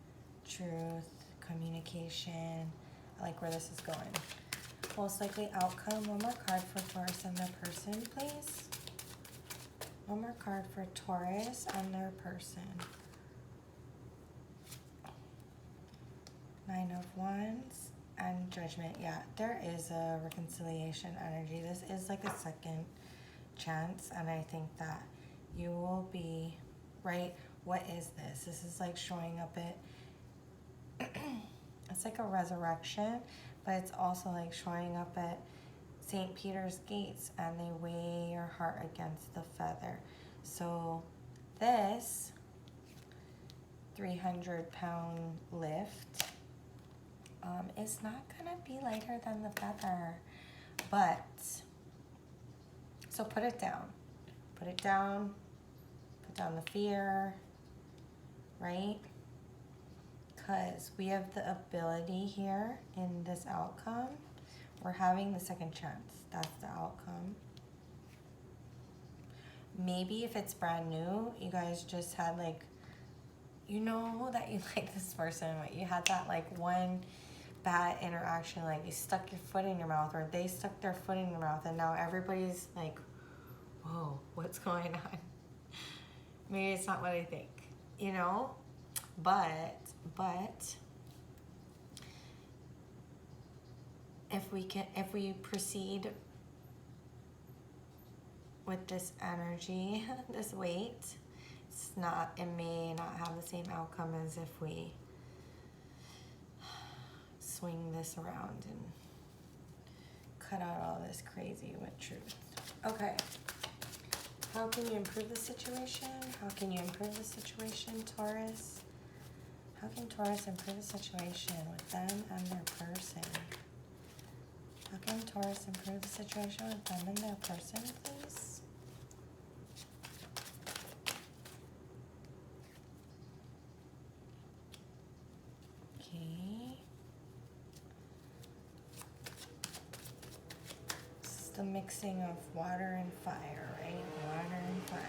truth, communication. I like where this is going. Most likely outcome. One more card for Taurus and their person, please. One more card for Taurus and their person. Nine of Wands and Judgment. Yeah, there is a reconciliation energy. This is like a second chance, and I think that you will be, right? What is this? This is like showing up at, it's like a resurrection, but it's also like showing up at St. Peter's gates, and they weigh your heart against the feather. So this 300-pound lift is not gonna be lighter than the feather, but so put it down, put down the fear, right? Because we have the ability here in this outcome. We're having the second chance. That's the outcome. Maybe if it's brand new, you guys just had like, you know that you like this person, but you had that like one bad interaction, like you stuck your foot in your mouth or they stuck their foot in your mouth, and now everybody's like, whoa, what's going on? Maybe it's not what I think, you know? But if we proceed with this energy, this weight, it may not have the same outcome as if we swing this around and cut out all this crazy with truth. Okay. How can you improve the situation? How can you improve the situation, Taurus? How can Taurus improve the situation with them and their person? How can Taurus improve the situation with them and their person, please? Okay. This is the mixing of water and fire, right? Water and fire.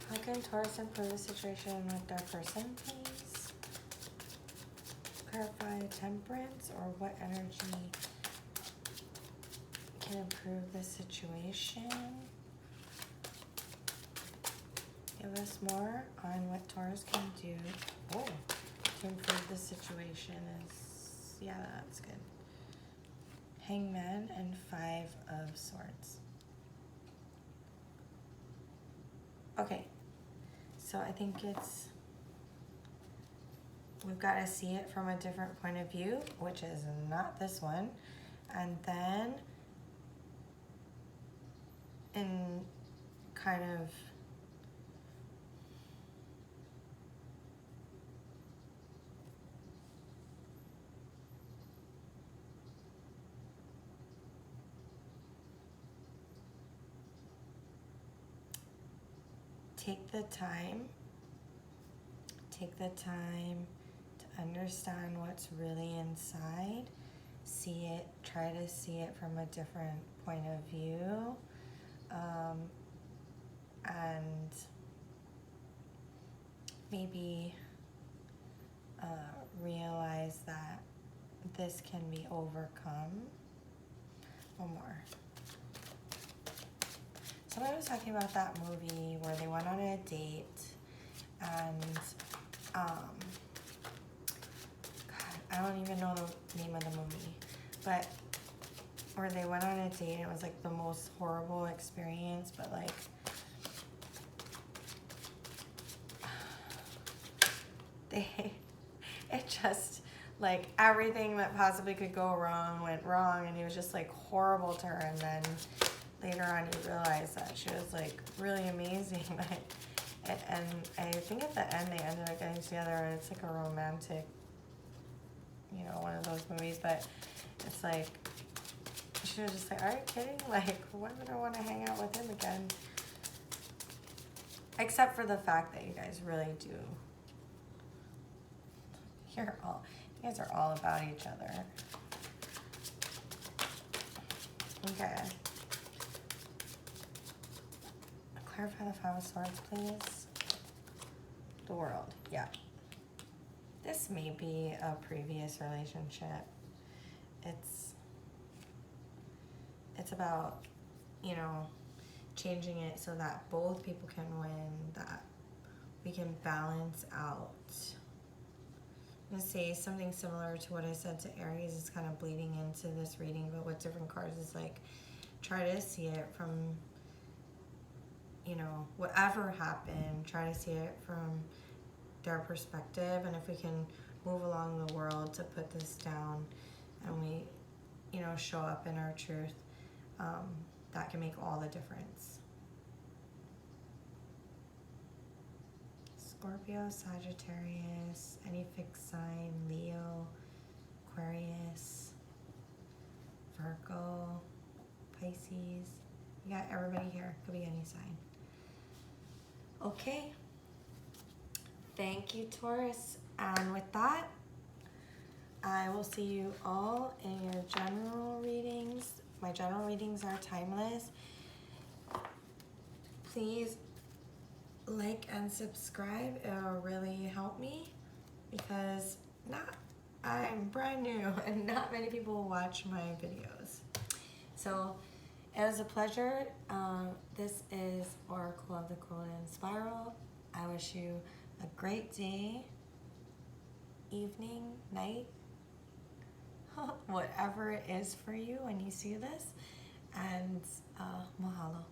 How can Taurus improve the situation with their person, please? Clarify temperance, or what energy can improve the situation? Give us more on what Taurus can do to improve the situation. Yeah, that's good. Hangman and 5 of Swords. Okay, so I think we've got to see it from a different point of view, which is not this one. And then in kind of take the time to understand what's really inside. See it, try to see it from a different point of view. And maybe realize that this can be overcome. One more. Somebody was talking about that movie where they went on a date and, God, I don't even know the name of the movie, but where they went on a date and it was like the most horrible experience, but like, it just, like, everything that possibly could go wrong went wrong, and he was just like horrible to her, and then later on you realize that she was like really amazing. And I think at the end they ended up getting together, and it's like a romantic, you know, one of those movies, but it's like she was just like, are you kidding? Like, why would I want to hang out with him again? Except for the fact that you guys really do. You guys are all about each other. Okay. Clarify the Five of Swords, please. The World, yeah. This may be a previous relationship. It's about, you know, changing it so that both people can win, that we can balance out. I'm gonna say something similar to what I said to Aries. It's kind of bleeding into this reading, but with different cards, it's like, try to see it from, you know, whatever happened, try to see it from their perspective, and if we can move along the world to put this down and we, you know, show up in our truth, that can make all the difference. Scorpio, Sagittarius, any fixed sign, Leo, Aquarius, Virgo, Pisces. You got everybody here. Could be any sign. Okay. Thank you, Taurus. And with that, I will see you all in your general readings. My general readings are timeless. Please like and subscribe. It'll really help me because I'm brand new and not many people watch my videos. So it was a pleasure. This is Oracle of the Golden Spiral. I wish you a great day, evening, night, whatever it is for you when you see this, and mahalo.